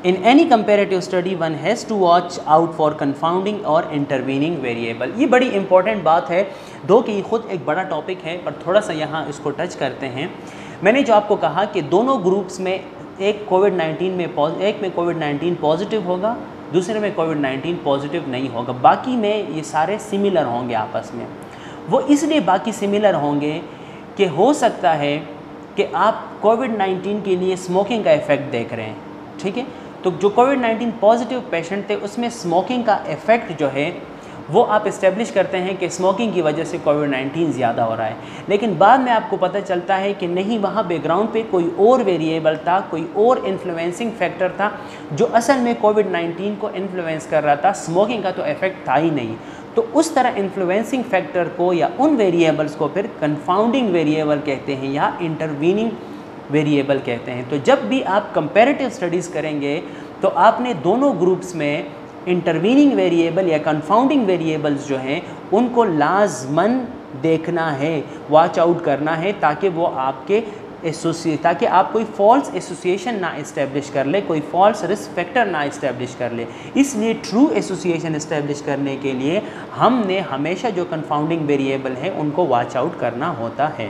In any comparative study one has to watch out for confounding or intervening variable। ये बड़ी इंपॉर्टेंट बात है, दो कि ये खुद एक बड़ा टॉपिक है, पर थोड़ा सा यहाँ इसको टच करते हैं। मैंने जो आपको कहा कि दोनों ग्रुप्स में एक में कोविड-19 पॉजिटिव होगा, दूसरे में कोविड-19 पॉजिटिव नहीं होगा, बाकी में ये सारे सिमिलर होंगे आपस में। वो इसलिए बाकी सिमिलर होंगे कि हो सकता है कि आप कोविड-19 के लिए स्मोकिंग का इफ़ेक्ट देख रहे हैं, ठीक है। तो जो कोविड-19 पॉजिटिव पेशेंट थे उसमें स्मोकिंग का इफ़ेक्ट जो है वो आप इस्टेब्लिश करते हैं कि स्मोकिंग की वजह से कोविड-19 ज़्यादा हो रहा है, लेकिन बाद में आपको पता चलता है कि नहीं, वहाँ बैकग्राउंड पे कोई और वेरिएबल था, कोई और इन्फ्लुएंसिंग फैक्टर था जो असल में कोविड-19 को इन्फ्लुएंस कर रहा था, स्मोकिंग का तो इफ़ेक्ट था ही नहीं। तो उस तरह इन्फ्लुएंसिंग फैक्टर को या उन वेरिएबल्स को फिर कन्फाउंडिंग वेरिएबल कहते हैं या इंटरवीनिंग वेरिएबल कहते हैं। तो जब भी आप कंपैरेटिव स्टडीज़ करेंगे तो आपने दोनों ग्रुप्स में इंटरवीनिंग वेरिएबल या कंफाउंडिंग वेरिएबल्स जो हैं उनको लाजमन देखना है, वॉच आउट करना है, ताकि वो आपके ताकि आप कोई फॉल्स एसोसिएशन ना इस्टेब्लिश कर ले, कोई फॉल्स रिस्क फैक्टर ना इस्टेब्लिश कर ले। इसलिए ट्रू एसोसिएशन इस्टेब्लिश करने के लिए हमने हमेशा जो कंफाउंडिंग वेरिएबल हैं उनको वॉच आउट करना होता है।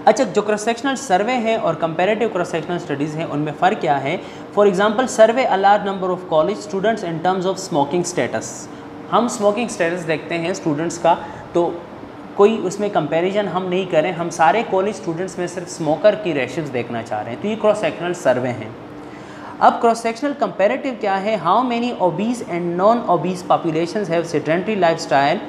अच्छा, जो क्रॉस सेक्शनल सर्वे है और कंपैरेटिव क्रॉस सेक्शनल स्टडीज़ हैं उनमें फ़र्क क्या है? For example, survey a large number of college students in terms of smoking status. हम स्मोकिंग स्टेटस देखते हैं स्टूडेंट्स का, तो कोई उसमें कंपैरिजन हम नहीं करें, हम सारे कॉलेज स्टूडेंट्स में सिर्फ स्मोकर की रेशियोज देखना चाह रहे हैं, तो ये क्रॉस सेक्शनल सर्वे हैं। अब क्रॉस सेक्शनल कंपैरेटिव क्या है? How many obese and non obese populations have sedentary lifestyle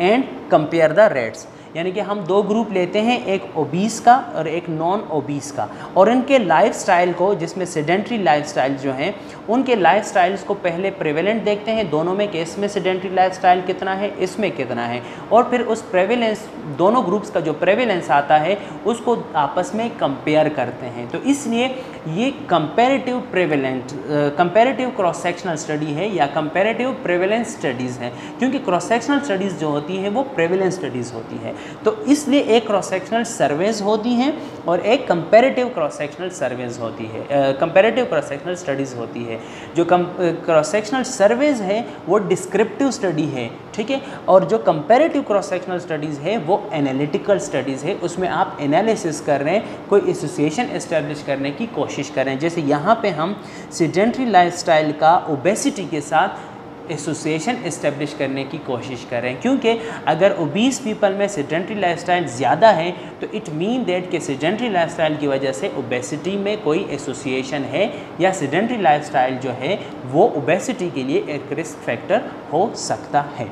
and compare the rates. यानी कि हम दो ग्रुप लेते हैं, एक ओबीस का और एक नॉन ओबीस का, और इनके लाइफस्टाइल को, जिसमें सेडेंटरी लाइफस्टाइल जो हैं उनके लाइफस्टाइल्स को पहले प्रेवेलेंट देखते हैं, दोनों में कि इसमें सेडेंटरी लाइफस्टाइल कितना है, इसमें कितना है, और फिर उस प्रेवेलेंस, दोनों ग्रुप्स का जो प्रेवेलेंस आता है उसको आपस में कंपेयर करते हैं। तो इसलिए ये comparative prevalent comparative cross sectional study है या कंपैरेटिव प्रेवेलेंस स्टडीज़ है, क्योंकि क्रॉस सेक्शनल स्टडीज़ जो होती हैं वो प्रेवेलेंस स्टडीज़ होती है। तो इसलिए एक क्रॉस सेक्शनल सर्वेज होती हैं और एक कंपैरेटिव क्रॉस सेक्शनल सर्वेज होती है, कंपैरेटिव क्रॉस सेक्शनल स्टडीज़ होती है। जो क्रॉस सेक्शनल सर्वेज है वो डिस्क्रिप्टिव स्टडी है, ठीक है, और जो कंपैरेटिव क्रॉस सेक्शनल स्टडीज़ है वो एनालिटिकल स्टडीज़ है। उसमें आप एनालिसिस कर रहे हैं, कोई एसोसिएशन एस्टेब्लिश करने की कोशिश कर रहे हैं। जैसे यहाँ पे हम सेडेंटरी लाइफस्टाइल का ओबेसिटी के साथ एसोसिएशन इस्टेब्लिश करने की कोशिश कर रहे हैं, क्योंकि अगर ओबीस पीपल में सेडेंटरी लाइफस्टाइल ज़्यादा है तो इट मीन दैट कि सेडेंटरी लाइफस्टाइल की वजह से ओबेसिटी में कोई एसोसिएशन है, या सेडेंटरी लाइफस्टाइल जो है वो ओबेसिटी के लिए एक रिस्क फैक्टर हो सकता है।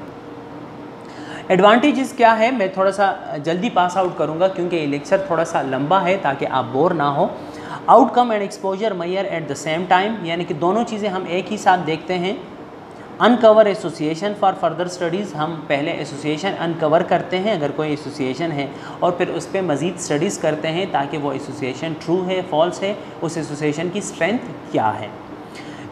एडवांटेजेस क्या है, मैं थोड़ा सा जल्दी पास आउट करूँगा क्योंकि ये लेक्चर थोड़ा सा लंबा है, ताकि आप बोर ना हो। Outcome and exposure measure at the same time, यानी कि दोनों चीज़ें हम एक ही साथ देखते हैं। Uncover association for further studies, हम पहले एसोसिएशन अनकवर करते हैं अगर कोई एसोसिएशन है, और फिर उस पर मज़ीद स्टडीज़ करते हैं ताकि वो एसोसिएशन ट्रू है, फॉल्स है, उस एसोसिएशन की स्ट्रेंथ क्या है।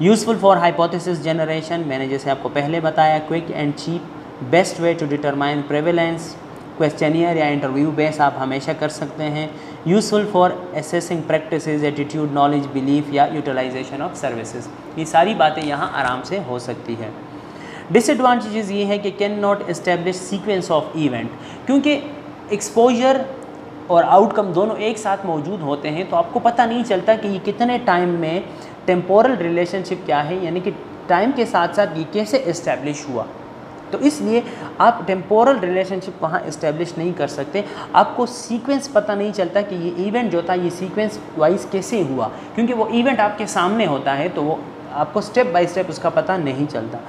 यूज़फुल फॉर हाइपोथेसिस जनरेशन, मैंने जैसे आपको पहले बताया, quick and cheap best way to determine prevalence, questionnaire या इंटरव्यू बेस आप हमेशा कर सकते हैं। Useful for assessing practices, attitude, knowledge, belief या यूटिलाइजेशन ऑफ सर्विसेज, ये सारी बातें यहाँ आराम से हो सकती है। डिसएडवांटेजेस ये है कि can not establish sequence of event, क्योंकि एक्सपोजर और आउटकम दोनों एक साथ मौजूद होते हैं, तो आपको पता नहीं चलता कि ये कितने टाइम में टेम्पोरल रिलेशनशिप क्या है, यानी कि टाइम के साथ साथ ये कैसे इस्टेब्लिश हुआ। तो इसलिए आप टेम्पोरल रिलेशनशिप वहाँ इस्टेब्लिश नहीं कर सकते, आपको सीक्वेंस पता नहीं चलता कि ये इवेंट जो था ये सीक्वेंस वाइज कैसे हुआ, क्योंकि वो इवेंट आपके सामने होता है, तो वो आपको स्टेप बाय स्टेप उसका पता नहीं चलता।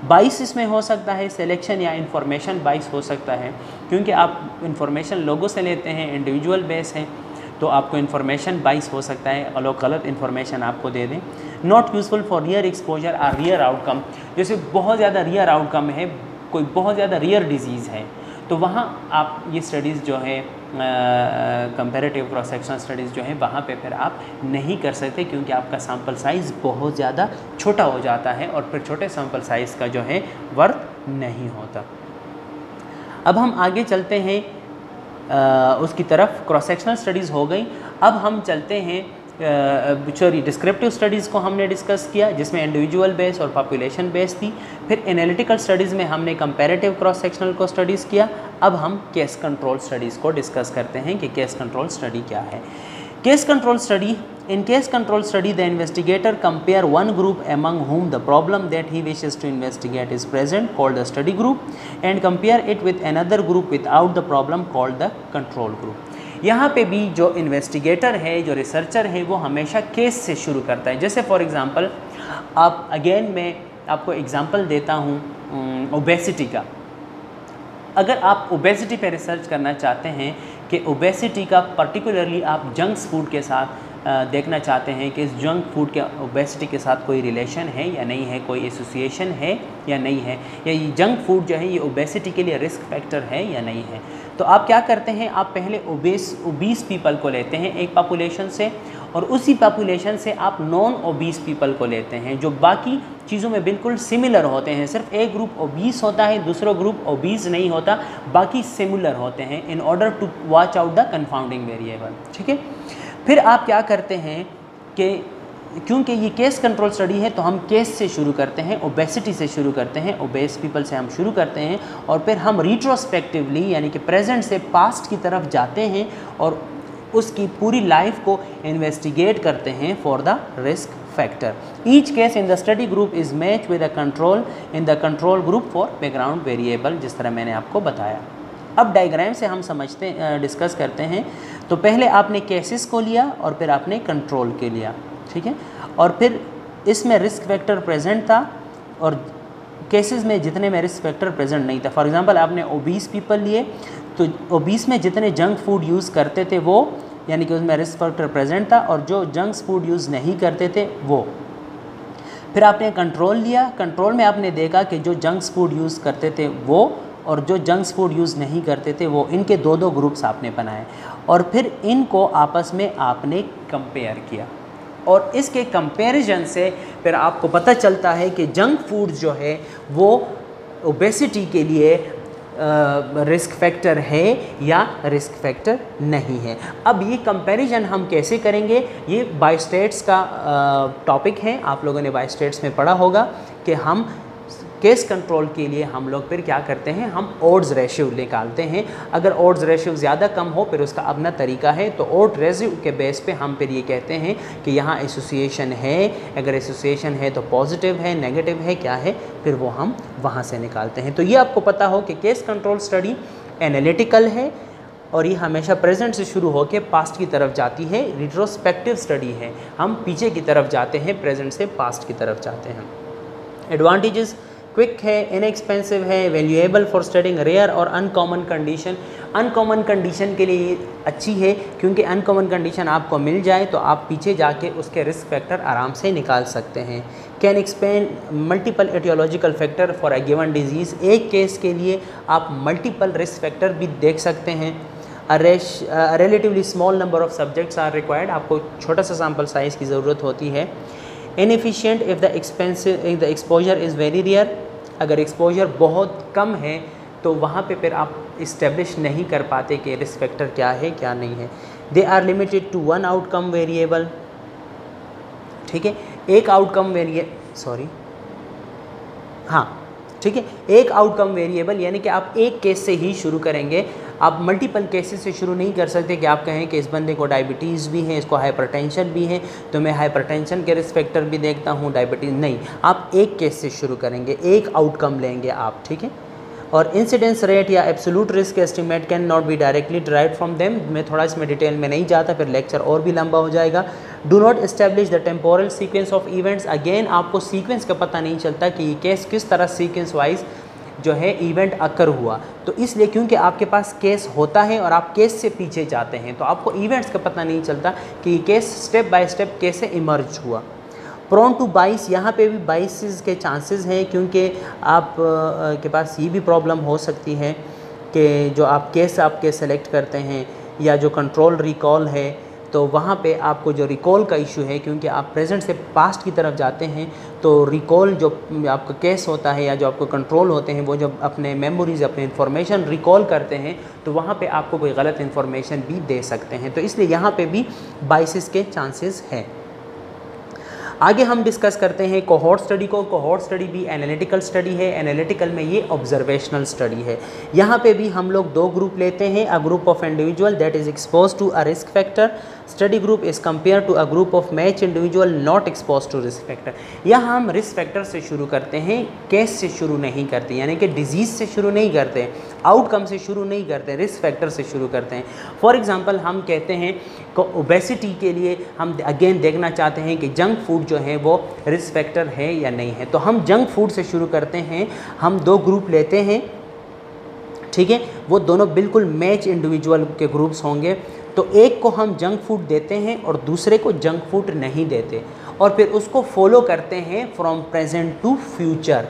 बाइस इसमें हो सकता है, सिलेक्शन या इन्फॉर्मेशन बाइस हो सकता है, क्योंकि आप इन्फॉर्मेशन लोगों से लेते हैं, इंडिविजुअल बेस है, तो आपको इन्फॉर्मेशन बाइस हो सकता है और लोग गलत इन्फॉर्मेशन आपको दे दें। Not useful for rear exposure और रियर आउटकम, जैसे बहुत ज़्यादा रियर आउटकम है, कोई बहुत ज़्यादा रियर डिजीज़ है, तो वहाँ आप ये स्टडीज़ जो है कंपैरेटिव क्रॉस सेक्शनल स्टडीज़ जो है वहाँ पे फिर आप नहीं कर सकते, क्योंकि आपका सैम्पल साइज़ बहुत ज़्यादा छोटा हो जाता है और फिर छोटे सैम्पल साइज़ का जो है वर्थ नहीं होता। अब हम आगे चलते हैं उसकी तरफ। क्रॉस सेक्शनल स्टडीज़ हो गई, अब हम चलते हैं डिस्क्रिप्टिव स्टडीज़ को हमने डिस्कस किया, जिसमें इंडिविजुअल बेस और पॉपुलेशन बेस थी। फिर एनालिटिकल स्टडीज़ में हमने कंपैरेटिव क्रॉस सेक्शनल को स्टडीज़ किया। अब हम केस कंट्रोल स्टडीज़ को डिस्कस करते हैं कि केस कंट्रोल स्टडी क्या है। Case control study, in case control study the investigator compare one group among whom the problem that he wishes to investigate is present, called the study group, and compare it with another group without the problem, called the control group। यहाँ पे भी जो investigator है, जो researcher है, वो हमेशा case से शुरू करता है। जैसे फॉर एग्ज़ाम्पल आप, अगेन मैं आपको एग्ज़ाम्पल देता हूँ ओबेसिटी का। अगर आप ओबेसिटी पे रिसर्च करना चाहते हैं कि ओबेसिटी का पर्टिकुलरली आप जंक फूड के साथ देखना चाहते हैं कि इस जंक फूड के ओबेसिटी के साथ कोई रिलेशन है या नहीं है, कोई एसोसिएशन है या नहीं है, या ये जंक फूड जो है ये ओबेसिटी के लिए रिस्क फैक्टर है या नहीं है, तो आप क्या करते हैं, आप पहले ओबीस पीपल को लेते हैं एक पॉपुलेशन से, और उसी पॉपुलेशन से आप नॉन ओबीस पीपल को लेते हैं जो बाकी चीज़ों में बिल्कुल सिमिलर होते हैं। सिर्फ एक ग्रुप ओबीस होता है, दूसरा ग्रुप ओबीस नहीं होता, बाकी सिमिलर होते हैं in order to watch out the confounding variable. ठीक है, फिर आप क्या करते हैं कि क्योंकि ये केस कंट्रोल स्टडी है तो हम केस से शुरू करते हैं, ओबेसिटी से शुरू करते हैं, ओबेस पीपल से हम शुरू करते हैं और फिर हम रिट्रोस्पेक्टिवली यानी कि प्रेजेंट से पास्ट की तरफ जाते हैं और उसकी पूरी लाइफ को इन्वेस्टिगेट करते हैं for the risk factor. Each case in the study group is match with the control in the control group for background variable, जिस तरह मैंने आपको बताया। अब डायग्राम से हम डिस्कस करते हैं। तो पहले आपने केसेस को लिया और फिर आपने कंट्रोल के लिया, ठीक है, और फिर इसमें रिस्क फैक्टर प्रेजेंट था और केसेस में जितने में रिस्क फैक्टर प्रेजेंट नहीं था। फॉर एग्जांपल आपने ओबीस पीपल लिए तो ओबीस में जितने जंक फूड यूज़ करते थे वो यानी कि उसमें रिस्क फैक्टर प्रेजेंट था और जो जंक फूड यूज़ नहीं करते थे वो। फिर आपने कंट्रोल लिया, कंट्रोल में आपने देखा कि जो जंक फूड यूज़ करते थे वो और जो जंक फूड यूज़ नहीं करते थे वो, इनके दो दो ग्रुप्स आपने बनाए और फिर इनको आपस में आपने कंपेयर किया और इसके कंपैरिजन से फिर आपको पता चलता है कि जंक फूड जो है वो ओबेसिटी के लिए रिस्क फैक्टर है या रिस्क फैक्टर नहीं है। अब ये कंपैरिजन हम कैसे करेंगे, ये बाय स्टेट्स का टॉपिक है। आप लोगों ने बाय स्टेट्स में पढ़ा होगा कि हम केस कंट्रोल के लिए हम लोग फिर क्या करते हैं, हम ओड्स रेशियो निकालते हैं। अगर ओड्स रेशियो ज़्यादा कम हो फिर उसका अपना तरीका है, तो ओड रेशियो के बेस पे हम फिर ये कहते हैं कि यहाँ एसोसिएशन है। अगर एसोसिएशन है तो पॉजिटिव है, नेगेटिव है, क्या है, फिर वो हम वहाँ से निकालते हैं। तो ये आपको पता हो कि केस कंट्रोल स्टडी एनालिटिकल है और ये हमेशा प्रेजेंट से शुरू होकर पास्ट की तरफ जाती है। रिट्रोस्पेक्टिव स्टडी है, हम पीछे की तरफ जाते हैं, प्रेजेंट से पास्ट की तरफ जाते हैं। एडवांटेजेस, क्विक है, इनएक्सपेंसिव है, वैल्यूएबल फॉर स्टडिंग रेयर और अनकॉमन कंडीशन। अनकॉमन कंडीशन के लिए अच्छी है क्योंकि अनकॉमन कंडीशन आपको मिल जाए तो आप पीछे जाके उसके रिस्क फैक्टर आराम से निकाल सकते हैं। Can explain multiple aetiological factor for a given disease. एक केस के लिए आप मल्टीपल रिस्क फैक्टर भी देख सकते हैं। Relatively small number of subjects are required, आपको छोटा सा सैम्पल साइज़ की ज़रूरत होती है। Inefficient if the exposure is very rare, अगर एक्सपोजर बहुत कम है तो वहाँ पे फिर आप इस्टेब्लिश नहीं कर पाते कि रिस्क फैक्टर क्या है क्या नहीं है। They are limited to one outcome variable, ठीक है, एक आउटकम ठीक है, एक आउटकम वेरिएबल यानी कि आप एक केस से ही शुरू करेंगे। आप मल्टीपल केसेस से शुरू नहीं कर सकते कि आप कहें कि इस बंदे को डायबिटीज़ भी है, इसको हाइपरटेंशन भी है, तो मैं हाइपरटेंशन के रिस्क फैक्टर भी देखता हूँ, डायबिटीज़ नहीं। आप एक केस से शुरू करेंगे, एक आउटकम लेंगे आप, ठीक है। और इंसिडेंस रेट या absolute risk estimate can not be directly derived from them. मैं थोड़ा इसमें डिटेल में नहीं जाता, फिर लेक्चर और भी लंबा हो जाएगा। Do not establish the temporal sequence of events. Again आपको सीक्वेंस का पता नहीं चलता कि ये केस किस तरह सीक्वेंस वाइज जो है इवेंट अकर हुआ, तो इसलिए क्योंकि आपके पास केस होता है और आप केस से पीछे जाते हैं तो आपको इवेंट्स का पता नहीं चलता कि ये केस स्टेप बाय स्टेप कैसे इमर्ज हुआ। प्रोन टू बाइस, यहाँ पे भी बाइसेस के चांसेस हैं क्योंकि आप के पास ये भी प्रॉब्लम हो सकती है कि जो आप केस आपके सेलेक्ट करते हैं या जो कंट्रोल रिकॉल है तो वहाँ पे आपको जो रिकॉल का इशू है, क्योंकि आप प्रेजेंट से पास्ट की तरफ जाते हैं तो रिकॉल जो आपका केस होता है या जो आपको कंट्रोल होते हैं वो जब अपने मेमोरीज़ अपने इन्फॉर्मेशन रिकॉल करते हैं तो वहाँ पे आपको कोई गलत इन्फॉर्मेशन भी दे सकते हैं, तो इसलिए यहाँ पे भी बाइसेस के चांसेस हैं। आगे हम डिस्कस करते हैं कोहोर्ट स्टडी को। कोहोर्ट स्टडी भी एनालिटिकल स्टडी है। एनालिटिकल में ये ऑब्जर्वेशनल स्टडी है। यहाँ पे भी हम लोग दो ग्रुप लेते हैं, a group of individual that is expose to a risk factor. Study group is compare to a group of match individual not expose to risk factor. यहाँ हम रिस्क फैक्टर से शुरू करते हैं, केस से शुरू नहीं करते, यानी कि डिजीज़ से शुरू नहीं करते, आउटकम से शुरू नहीं करते, रिस्क फैक्टर से शुरू करते हैं। फॉर एग्जांपल हम कहते हैं कि ओबेसिटी के लिए हम अगेन देखना चाहते हैं कि जंक फूड जो है वो रिस्क फैक्टर है या नहीं है, तो हम जंक फूड से शुरू करते हैं। हम दो ग्रुप लेते हैं, ठीक है, वो दोनों बिल्कुल मैच इंडिविजुअल के ग्रुप्स होंगे। तो एक को हम जंक फूड देते हैं और दूसरे को जंक फूड नहीं देते और फिर उसको फॉलो करते हैं फ्रॉम प्रेजेंट टू फ्यूचर,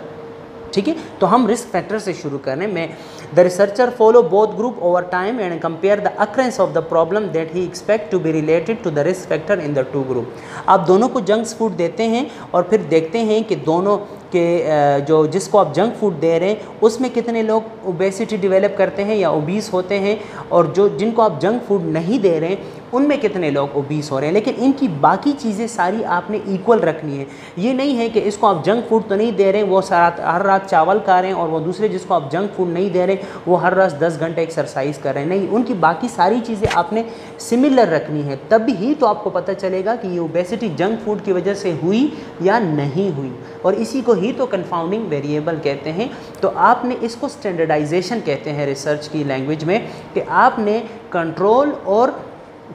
ठीक है। तो हम रिस्क फैक्टर से शुरू करें। मैं the researcher follow both group over time and compare the occurrence of the problem that he expect to be related to the risk factor in the two group. आप दोनों को जंक फूड देते हैं और फिर देखते हैं कि दोनों के जो जिसको आप जंक फूड दे रहे हैं उसमें कितने लोग ओबेसिटी डेवलप करते हैं या ओबीस होते हैं, और जो जिनको आप जंक फूड नहीं दे रहे हैं उनमें कितने लोग ओबीस हो रहे हैं। लेकिन इनकी बाकी चीज़ें सारी आपने इक्वल रखनी है। ये नहीं है कि इसको आप जंक फूड तो नहीं दे रहे हैं, वो हर रात चावल खा रहे हैं, और वो दूसरे जिसको आप जंक फूड नहीं दे रहे वो हर रात 10 घंटे एक्सरसाइज कर रहे हैं। नहीं, उनकी बाकी सारी चीज़ें आपने सिमिलर रखनी है, तभी ही तो आपको पता चलेगा कि ये ओबेसिटी जंक फूड की वजह से हुई या नहीं हुई। और इसी को ही तो कंफाउंडिंग वेरिएबल कहते हैं। तो आपने इसको स्टैंडर्डाइजेशन कहते हैं रिसर्च की लैंग्वेज में, कि आपने कंट्रोल और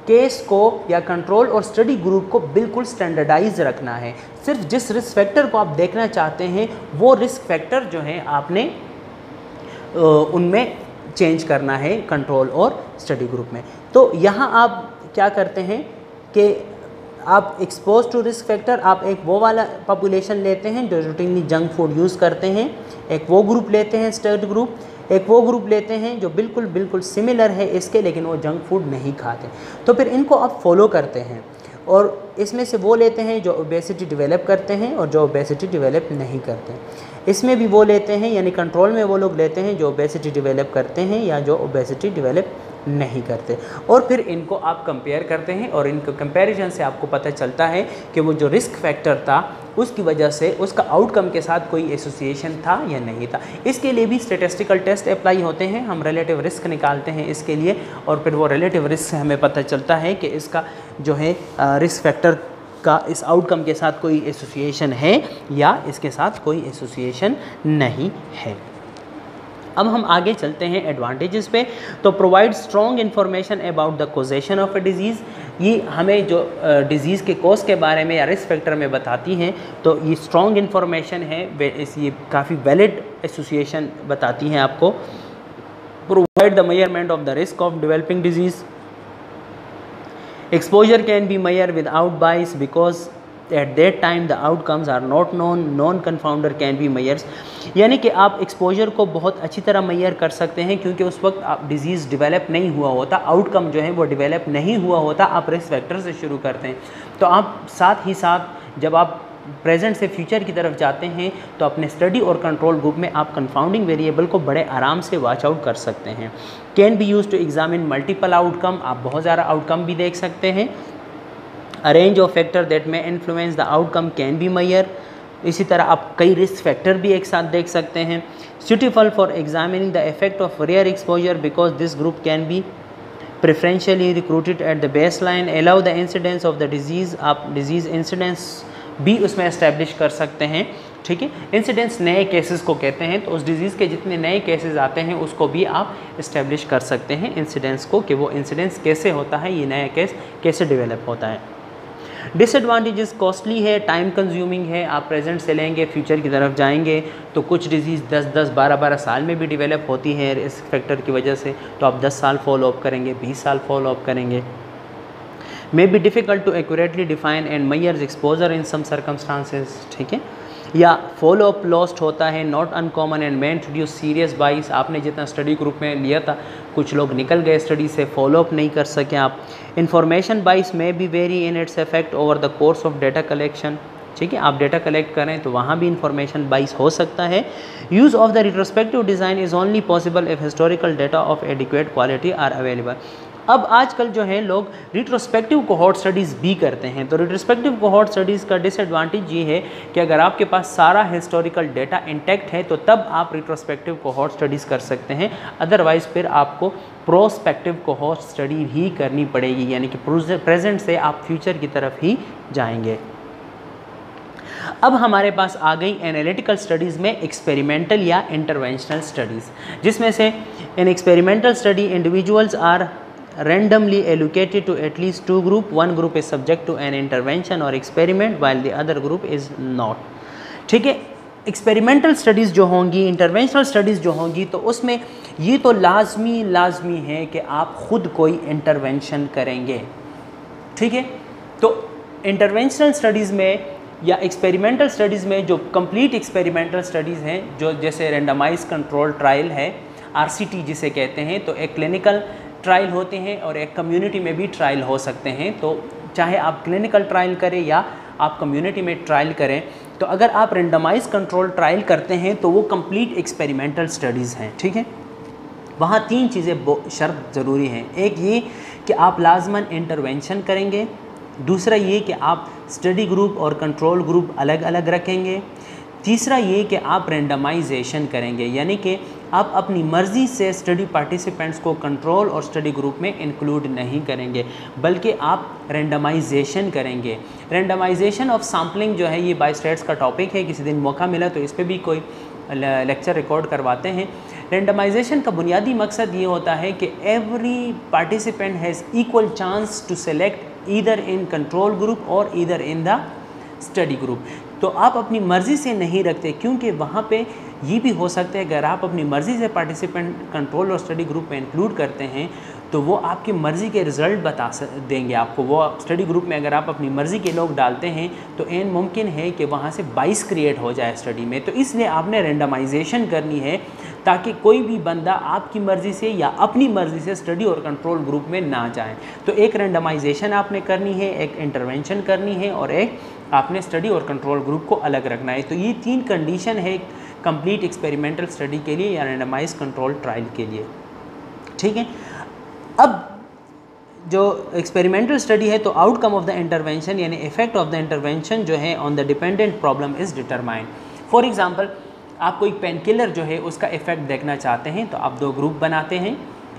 केस को या कंट्रोल और स्टडी ग्रुप को बिल्कुल स्टैंडर्डाइज रखना है। सिर्फ जिस रिस्क फैक्टर को आप देखना चाहते हैं वो रिस्क फैक्टर जो है आपने उनमें चेंज करना है कंट्रोल और स्टडी ग्रुप में। तो यहाँ आप क्या करते हैं कि आप एक्सपोज टू रिस्क फैक्टर, आप एक वो वाला पॉपुलेशन लेते हैं जो रूटीनली जंक फूड यूज़ करते हैं, एक वो ग्रुप लेते हैं स्टडी ग्रुप, एक वो ग्रुप लेते हैं जो बिल्कुल सिमिलर है इसके लेकिन वो जंक फूड नहीं खाते। तो फिर इनको आप फॉलो करते हैं और इसमें से वो लेते हैं जो ओबेसिटी डेवलप करते हैं और जो ओबेसिटी डेवलप नहीं करते। इसमें भी वो लेते हैं, यानी कंट्रोल में वो लोग लेते हैं जो ओबेसिटी डेवलप करते हैं या जो ओबेसिटी डेवलप नहीं करते, और फिर इनको आप कंपेयर करते हैं और इनको कंपैरिजन से आपको पता चलता है कि वो जो रिस्क फैक्टर था उसकी वजह से उसका आउटकम के साथ कोई एसोसिएशन था या नहीं था। इसके लिए भी स्टैटिस्टिकल टेस्ट अप्लाई होते हैं, हम रिलेटिव रिस्क निकालते हैं इसके लिए, और फिर वो रिलेटिव रिस्क से हमें पता चलता है कि इसका जो है रिस्क फैक्टर का इस आउटकम के साथ कोई एसोसिएशन है या इसके साथ कोई एसोसिएशन नहीं है। अब हम आगे चलते हैं एडवांटेजेस पे। तो provide strong information about the causation of A disease, ये हमें जो डिज़ीज़ के कॉज के बारे में या रिस्क फैक्टर में बताती हैं। तो ये स्ट्रॉन्ग इन्फॉर्मेशन है, ये काफ़ी वैलिड एसोसिएशन बताती हैं आपको। Provide the measurement of the risk of developing disease, exposure can be measure without bias because at that time the outcomes are not known, non confounder can be measures, यानी कि आप exposure को बहुत अच्छी तरह मेजर कर सकते हैं क्योंकि उस वक्त आप डिजीज़ डेवलप नहीं हुआ होता, आउटकम जो है वो डेवलप नहीं हुआ होता, आप रिस्क फैक्टर से शुरू करते हैं। तो आप साथ ही साथ जब आप प्रेजेंट से फ्यूचर की तरफ जाते हैं तो अपने स्टडी और कंट्रोल ग्रुप में आप कंफाउंडिंग वेरिएबल को बड़े आराम से वॉच आउट कर सकते हैं। Can be use to examine multiple outcome, आप बहुत ज़्यादा आउटकम भी देख सकते हैं। A range of factor that may influence the outcome can be measured, इसी तरह आप कई रिस्क फैक्टर भी एक साथ देख सकते हैं। Suitable for examining the effect of rare exposure because this group can be preferentially recruited at the baseline, allow the incidence of the disease, आप डिजीज़ इंसिडेंस भी उसमें एस्टेब्लिश कर सकते हैं। ठीक है, इंसिडेंस नए केसेस को कहते हैं, तो उस डिज़ीज़ के जितने नए केसेस आते हैं उसको भी आप इस्टेब्लिश कर सकते हैं इंसिडेंस को, कि वो इंसिडेंस कैसे होता है, ये नया केस कैसे डेवलप होता है। डिसएडवांटेजेस कॉस्टली है, टाइम कंज्यूमिंग है, आप प्रेजेंट से लेंगे फ्यूचर की तरफ जाएंगे तो कुछ डिजीज़ 10-10, 12-12 साल में भी डेवलप होती है रिस्क फैक्टर की वजह से, तो आप 10 साल फॉलो अप करेंगे, 20 साल फॉलो अप करेंगे। May be difficult to accurately define and measure exposure in some circumstances, ठीक है, या फॉलो अप लॉस्ट होता है, not uncommon and may introduce serious bias, आपने जितना स्टडी ग्रुप में लिया था कुछ लोग निकल गए स्टडी से, फॉलो अप नहीं कर सके आप। इन्फॉर्मेशन बाइस में be very in its effect over the course of data collection, ठीक है, आप डेटा कलेक्ट करें तो वहाँ भी इन्फॉर्मेशन बाइस हो सकता है। Use of the retrospective design is only possible if historical data of adequate quality are available. अब आजकल जो है लोग रिट्रोस्पेक्टिव कोहॉर्ट स्टडीज़ भी करते हैं, तो रिट्रोस्पेक्टिव कोहॉर्ट स्टडीज़ का डिसएडवांटेज ये है कि अगर आपके पास सारा हिस्टोरिकल डेटा इंटैक्ट है तो तब आप रिट्रोस्पेक्टिव कोहॉर्ट स्टडीज़ कर सकते हैं, अदरवाइज़ फिर आपको प्रोस्पेक्टिव कोहॉर्ट स्टडी ही करनी पड़ेगी, यानी कि प्रेजेंट से आप फ्यूचर की तरफ ही जाएंगे। अब हमारे पास आ गई एनालिटिकल स्टडीज़ में एक्सपेरिमेंटल या इंटरवेंशनल स्टडीज़, जिसमें से in experimental study individuals are randomly allocated to at least two group, one group is subject to an intervention or experiment while the other group is not। ठीक है, experimental studies जो होंगी, interventional studies जो होंगी, तो उसमें ये तो लाजमी है कि आप खुद कोई इंटरवेंशन करेंगे। ठीक है, तो इंटरवेंशनल स्टडीज़ में या एक्सपेरिमेंटल स्टडीज़ में जो कंप्लीट एक्सपेरिमेंटल स्टडीज़ हैं, जो जैसे रेंडमाइज कंट्रोल ट्रायल है, RCT जिसे कहते हैं, तो एक क्लिनिकल ट्रायल होते हैं और एक कम्युनिटी में भी ट्रायल हो सकते हैं। तो चाहे आप क्लिनिकल ट्रायल करें या आप कम्युनिटी में ट्रायल करें, तो अगर आप रेंडमाइज कंट्रोल ट्रायल करते हैं तो वो कंप्लीट एक्सपेरिमेंटल स्टडीज़ हैं, ठीक है। वहाँ 3 चीज़ें शर्त ज़रूरी हैं। एक ये कि आप लाजमन इंटरवेंशन करेंगे, दूसरा ये कि आप स्टडी ग्रुप और कंट्रोल ग्रुप अलग अलग रखेंगे, तीसरा ये कि आप रेंडमाइजेशन करेंगे, यानी कि आप अपनी मर्ज़ी से स्टडी पार्टिसिपेंट्स को कंट्रोल और स्टडी ग्रुप में इंक्लूड नहीं करेंगे, बल्कि आप रेंडमाइजेशन करेंगे। रेंडमाइजेशन ऑफ सैम्पलिंग जो है ये बायस्टैट्स का टॉपिक है, किसी दिन मौका मिला तो इस पर भी कोई लेक्चर रिकॉर्ड करवाते हैं। रेंडमाइजेशन का बुनियादी मकसद ये होता है कि every participant has equal chance to select either in control group और either in the study group. तो आप अपनी मर्ज़ी से नहीं रखते, क्योंकि वहाँ पे ये भी हो सकता है अगर आप अपनी मर्ज़ी से पार्टिसिपेंट कंट्रोल और स्टडी ग्रुप में इंक्लूड करते हैं तो वो आपकी मर्ज़ी के रिज़ल्ट बता देंगे आपको। वो स्टडी ग्रुप में अगर आप अपनी मर्ज़ी के लोग डालते हैं तो एन मुमकिन है कि वहाँ से बाइस क्रिएट हो जाए स्टडी में। तो इसलिए आपने रेंडमाइजेशन करनी है ताकि कोई भी बंदा आपकी मर्ज़ी से या अपनी मर्ज़ी से स्टडी और कंट्रोल ग्रुप में ना जाए। तो एक रेंडमाइजेशन आपने करनी है, एक इंटरवेंशन करनी है और एक आपने स्टडी और कंट्रोल ग्रुप को अलग रखना है। तो ये 3 कंडीशन है कंप्लीट एक्सपेरिमेंटल स्टडी के लिए या रेंडमाइज कंट्रोल ट्रायल के लिए, ठीक है। अब जो एक्सपेरिमेंटल स्टडी है तो आउटकम ऑफ द इंटरवेंशन यानी इफेक्ट ऑफ द इंटरवेंशन जो है on the dependent problem is determined. For example आप कोई पेन किलर जो है उसका इफेक्ट देखना चाहते हैं तो आप 2 ग्रुप बनाते हैं,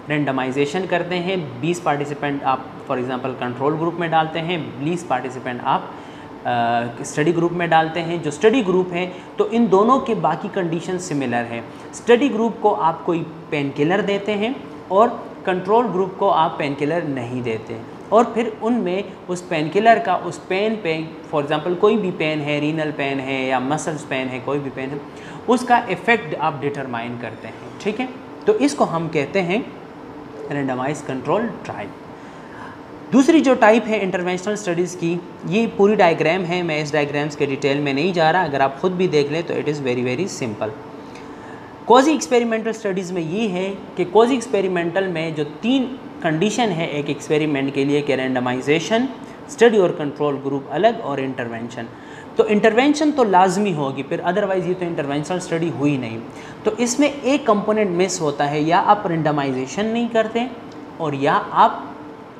रेंडमाइजेशन करते हैं, 20 पार्टिसिपेंट आप फॉर एग्जांपल कंट्रोल ग्रुप में डालते हैं, 20 पार्टिसिपेंट आप स्टडी ग्रुप में डालते हैं। जो स्टडी ग्रुप है तो इन दोनों के बाकी कंडीशन सिमिलर है। स्टडी ग्रुप को आप कोई पेन किलर देते हैं और कंट्रोल ग्रुप को आप पेन किलर नहीं देते, और फिर उनमें उस पेन किलर का उस पेन पे फॉर एग्जांपल कोई भी पेन है, रीनल पेन है या मसल्स पेन है, कोई भी पेन है, उसका इफ़ेक्ट आप डिटरमाइन करते हैं, ठीक है। तो इसको हम कहते हैं रेंडमाइज कंट्रोल ट्रायल। दूसरी जो टाइप है इंटरवेंशनल स्टडीज़ की, ये पूरी डायग्राम है, मैं इस डायग्राम्स के डिटेल में नहीं जा रहा, अगर आप ख़ुद भी देख लें तो it is very very simple. Quasi experimental studies में ये है कि क्वाज़ी एक्सपेरिमेंटल में जो 3 कंडीशन है एक एक्सपेरिमेंट के लिए कि रेंडमाइजेशन, स्टडी और कंट्रोल ग्रुप अलग और इंटरवेंशन। तो इंटरवेंशन तो लाजमी होगी, फिर अदरवाइज़ ये तो इंटरवेंशनल स्टडी हुई नहीं। तो इसमें एक कंपोनेंट मिस होता है, या आप रेंडमाइजेशन नहीं करते और या आप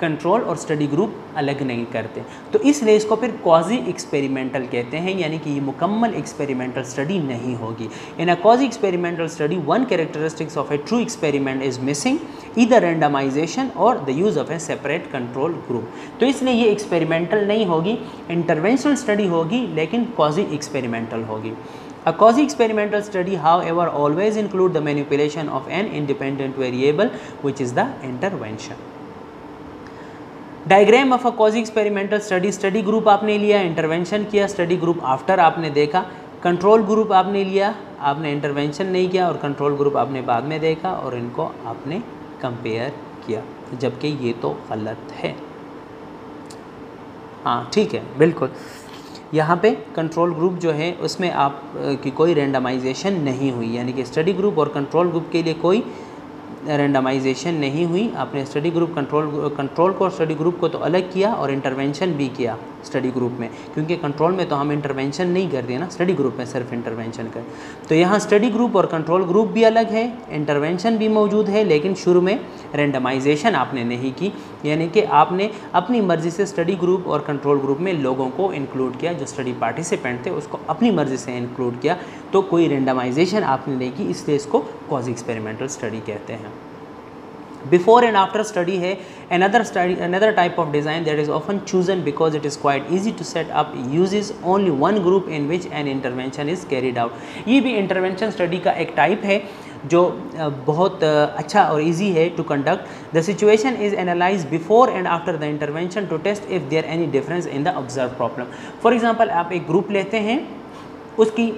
कंट्रोल और स्टडी ग्रुप अलग नहीं करते। तो इसलिए इसको फिर क्वाज़ी एक्सपेरिमेंटल कहते हैं, यानी कि ये मुकम्मल एक्सपेरिमेंटल स्टडी नहीं होगी। In a quasi experimental study one characteristics of a true experiment is missing, either randomization और the use of a separate control group. तो इसलिए ये एक्सपेरिमेंटल नहीं होगी, इंटरवेंशनल स्टडी होगी लेकिन क्वाज़ी एक्सपेरिमेंटल होगी। A quasi experimental study, however, always include the manipulation of an independent variable, which is the intervention. Diagram of a quasi experimental study, study group आपने लिया, इंटरवेंशन किया, study group after आपने देखा, control group आपने लिया, आपने intervention नहीं किया, और कंट्रोल ग्रुप आपने बाद में देखा और इनको आपने कंपेयर किया, जबकि ये तो गलत है। हाँ ठीक है, बिल्कुल। यहाँ पे कंट्रोल ग्रुप जो है उसमें आप की कोई रेंडमाइजेशन नहीं हुई, यानी कि स्टडी ग्रुप और कंट्रोल ग्रुप के लिए कोई रेंडमाइजेशन नहीं हुई। आपने स्टडी ग्रुप कंट्रोल को और स्टडी ग्रुप को तो अलग किया और इंटरवेंशन भी किया स्टडी ग्रुप में, क्योंकि कंट्रोल में तो हम इंटरवेंशन नहीं करते ना, स्टडी ग्रुप में सिर्फ इंटरवेंशन कर। तो यहाँ स्टडी ग्रुप और कंट्रोल ग्रुप भी अलग है, इंटरवेंशन भी मौजूद है, लेकिन शुरू में रेंडमाइजेशन आपने नहीं की, यानी कि आपने अपनी मर्ज़ी से स्टडी ग्रुप और कंट्रोल ग्रुप में लोगों को इंक्लूड किया, जो स्टडी पार्टिसिपेंट थे उसको अपनी मर्ज़ी से इंक्लूड किया, तो कोई रेंडमाइजेशन आपने नहीं की, इसलिए इसको क्वाज़ी एक्सपेरिमेंटल स्टडी कहते हैं। बिफोर एंड आफ्टर स्टडी है another type of design that is often chosen because it is quite easy to set up, uses only one group in which an intervention is carried out। ये भी intervention study का एक type है जो बहुत अच्छा और इजी है to conduct. The situation is analyse before and after the intervention to test if there any difference in the observe problem. For example आप एक ग्रुप लेते हैं, उसकी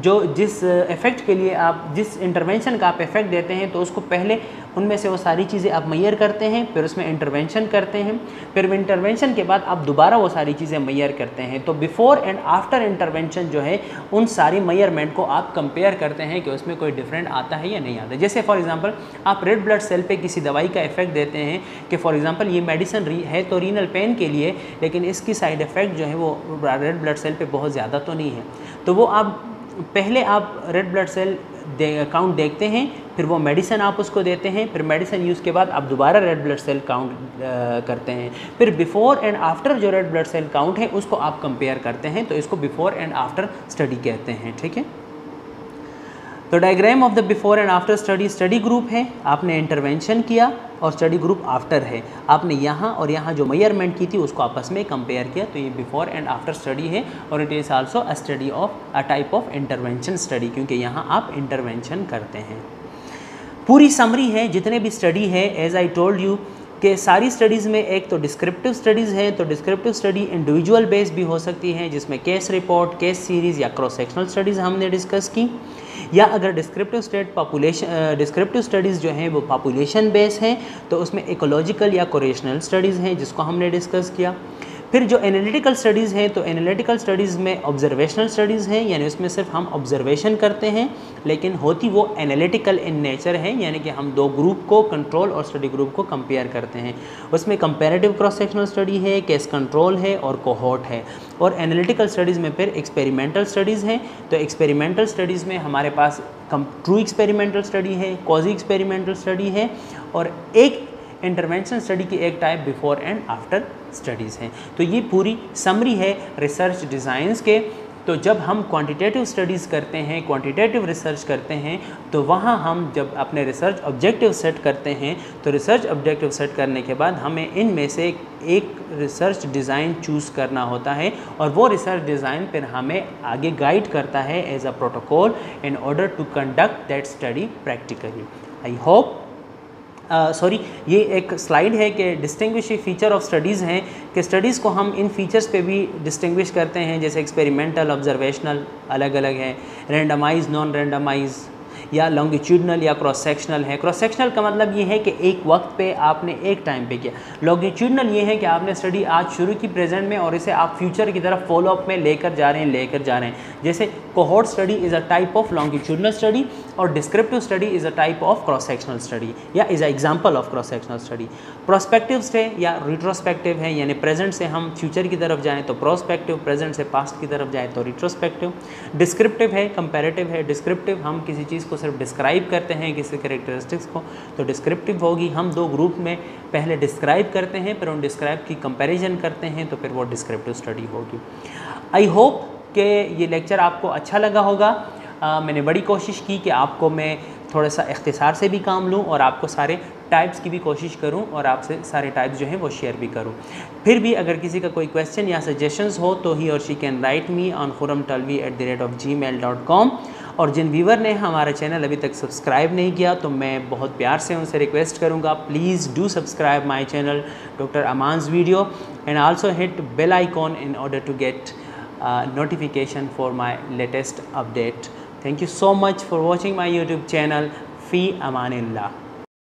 जो जिस इफ़ेक्ट के लिए आप जिस इंटरवेंशन का आप इफ़ेक्ट देते हैं तो उसको पहले उनमें से वो सारी चीज़ें आप मैयर करते हैं, फिर उसमें इंटरवेंशन करते हैं, फिर इंटरवेंशन के बाद आप दोबारा वो सारी चीज़ें मैयर करते हैं। तो बिफ़ोर एंड आफ्टर इंटरवेंशन जो है उन सारी मैयरमेंट को आप कंपेयर करते हैं कि उसमें कोई डिफरेंट आता है या नहीं आता। जैसे फॉर एग्जांपल आप रेड ब्लड सेल पे किसी दवाई का इफेक्ट देते हैं कि फॉर एग्जांपल ये मेडिसिन है तो रीनल पेन के लिए, लेकिन इसकी साइड इफ़ेक्ट जो है वो रेड ब्लड सेल पे बहुत ज़्यादा तो नहीं है। तो वो आप पहले आप रेड ब्लड सेल काउंट देखते हैं, फिर वो मेडिसिन आप उसको देते हैं, फिर मेडिसिन यूज़ के बाद आप दोबारा रेड ब्लड सेल काउंट करते हैं, फिर बिफ़ोर एंड आफ्टर जो रेड ब्लड सेल काउंट है उसको आप कंपेयर करते हैं। तो इसको बिफ़ोर एंड आफ्टर स्टडी कहते हैं, ठीक है। तो diagram of the before and after study, study group है, आपने इंटरवेंशन किया, और स्टडी ग्रुप आफ्टर है, आपने यहाँ और यहाँ जो मेजरमेंट की थी उसको आपस में कंपेयर किया। तो ये बिफोर एंड आफ्टर स्टडी है, और it is also a study of a type of intervention study, क्योंकि यहाँ आप इंटरवेंशन करते हैं। पूरी समरी है जितने भी स्टडी है, एज आई टोल्ड यू कि सारी स्टडीज़ में एक तो डिस्क्रिप्टिव स्टडीज़ है, तो डिस्क्रिप्टिव स्टडी इंडिविजुअल बेस भी हो सकती है जिसमें केस रिपोर्ट, केस सीरीज़ या क्रॉस सेक्शनल स्टडीज़ हमने डिस्कस की, या अगर डिस्क्रिप्टिव स्टडीज़ जो हैं वो पॉपुलेशन बेस हैं तो उसमें इकोलॉजिकल या कोरेशनल स्टडीज़ हैं जिसको हमने डिस्कस किया। फिर जो एनालिटिकल स्टडीज़ हैं तो एनालिटिकल स्टडीज़ में ऑब्जर्वेशनल स्टडीज़ हैं, यानी उसमें सिर्फ हम ऑब्जर्वेशन करते हैं, लेकिन होती वो एनालिटिकल इन नेचर है, यानी कि हम दो ग्रुप को, कंट्रोल और स्टडी ग्रुप को कंपेयर करते हैं। उसमें कंपैरेटिव क्रॉस सेक्शनल स्टडी है, केस कंट्रोल है और कोहोर्ट है। और एनालिटिकल स्टडीज़ में फिर एक्सपेरिमेंटल स्टडीज़ हैं, तो एक्सपेरिमेंटल स्टडीज़ में हमारे पास ट्रू एक्सपेरिमेंटल स्टडी है, कॉजी एक्सपेरिमेंटल स्टडी है, और एक इंटरवेंशन स्टडी की एक type before and after studies हैं। तो ये पूरी समरी है रिसर्च डिज़ाइंस के। तो जब हम क्वांटिटेटिव स्टडीज़ करते हैं, क्वांटिटेटिव रिसर्च करते हैं, तो वहाँ हम जब अपने रिसर्च ऑब्जेक्टिव सेट करते हैं, तो रिसर्च ऑब्जेक्टिव सेट करने के बाद हमें इनमें से एक रिसर्च डिज़ाइन चूज़ करना होता है, और वो रिसर्च डिज़ाइन फिर हमें आगे गाइड करता है as a protocol in order to conduct that study practically. I hope ये एक स्लाइड है कि डिस्टिंग्विशिंग फीचर ऑफ स्टडीज़ हैं कि स्टडीज़ को हम इन फीचर्स पे भी डिस्टिंग्विश करते हैं, जैसे एक्सपेरिमेंटल, ऑब्जर्वेशनल अलग अलग है, रैंडमाइज, नॉन रैंडमाइज, या लॉन्गिट्यूडनल या क्रॉस सेक्शनल है। क्रॉस सेक्शनल का मतलब ये है कि एक वक्त पे आपने एक टाइम पे किया। लॉन्गिट्यूडनल ये है कि आपने स्टडी आज शुरू की प्रेजेंट में और इसे आप फ्यूचर की तरफ फॉलोअप में लेकर जा रहे हैं। जैसे cohort study is a type of longitudinal study, और descriptive study is a type of cross sectional study या is a example of cross sectional study. Prospective है या रिट्रोस्पेक्टिव है, यानी प्रेजेंट से हम फ्यूचर की तरफ जाएँ तो प्रोस्पेक्टिव, प्रेजेंट से पास्ट की तरफ जाएँ तो रिट्रोस्पेक्टिव। डिस्क्रिप्टिव है, कंपैरेटिव है। डिस्क्रिप्टिव हम किसी चीज़ को सिर्फ डिस्क्राइब करते हैं, किसी कैरेक्टरिस्टिक्स को, तो डिस्क्रिप्टिव होगी। हम दो ग्रुप में पहले डिस्क्राइब करते हैं, फिर उन डिस्क्राइब की कंपैरिजन करते हैं, तो फिर वो डिस्क्रिप्टिव स्टडी होगी। आई होप कि ये लेक्चर आपको अच्छा लगा होगा। मैंने बड़ी कोशिश की कि आपको मैं थोड़ा सा इख्तिसार से भी काम लूँ और आपको सारे टाइप्स की भी कोशिश करूं और आपसे सारे टाइप्स जो हैं वो शेयर भी करूं। फिर भी अगर किसी का कोई क्वेश्चन या सजेशंस हो तो ही और she can write me on khurramtalvi@gmail.com। और जिन व्यूवर ने हमारा चैनल अभी तक सब्सक्राइब नहीं किया तो मैं बहुत प्यार से उनसे रिक्वेस्ट करूंगा, please do subscribe my channel doctor Aman's video, and also hit bell icon in order to get notification for my latest update. Thank you so much for watching my YouTube channel. Fi Amanillah.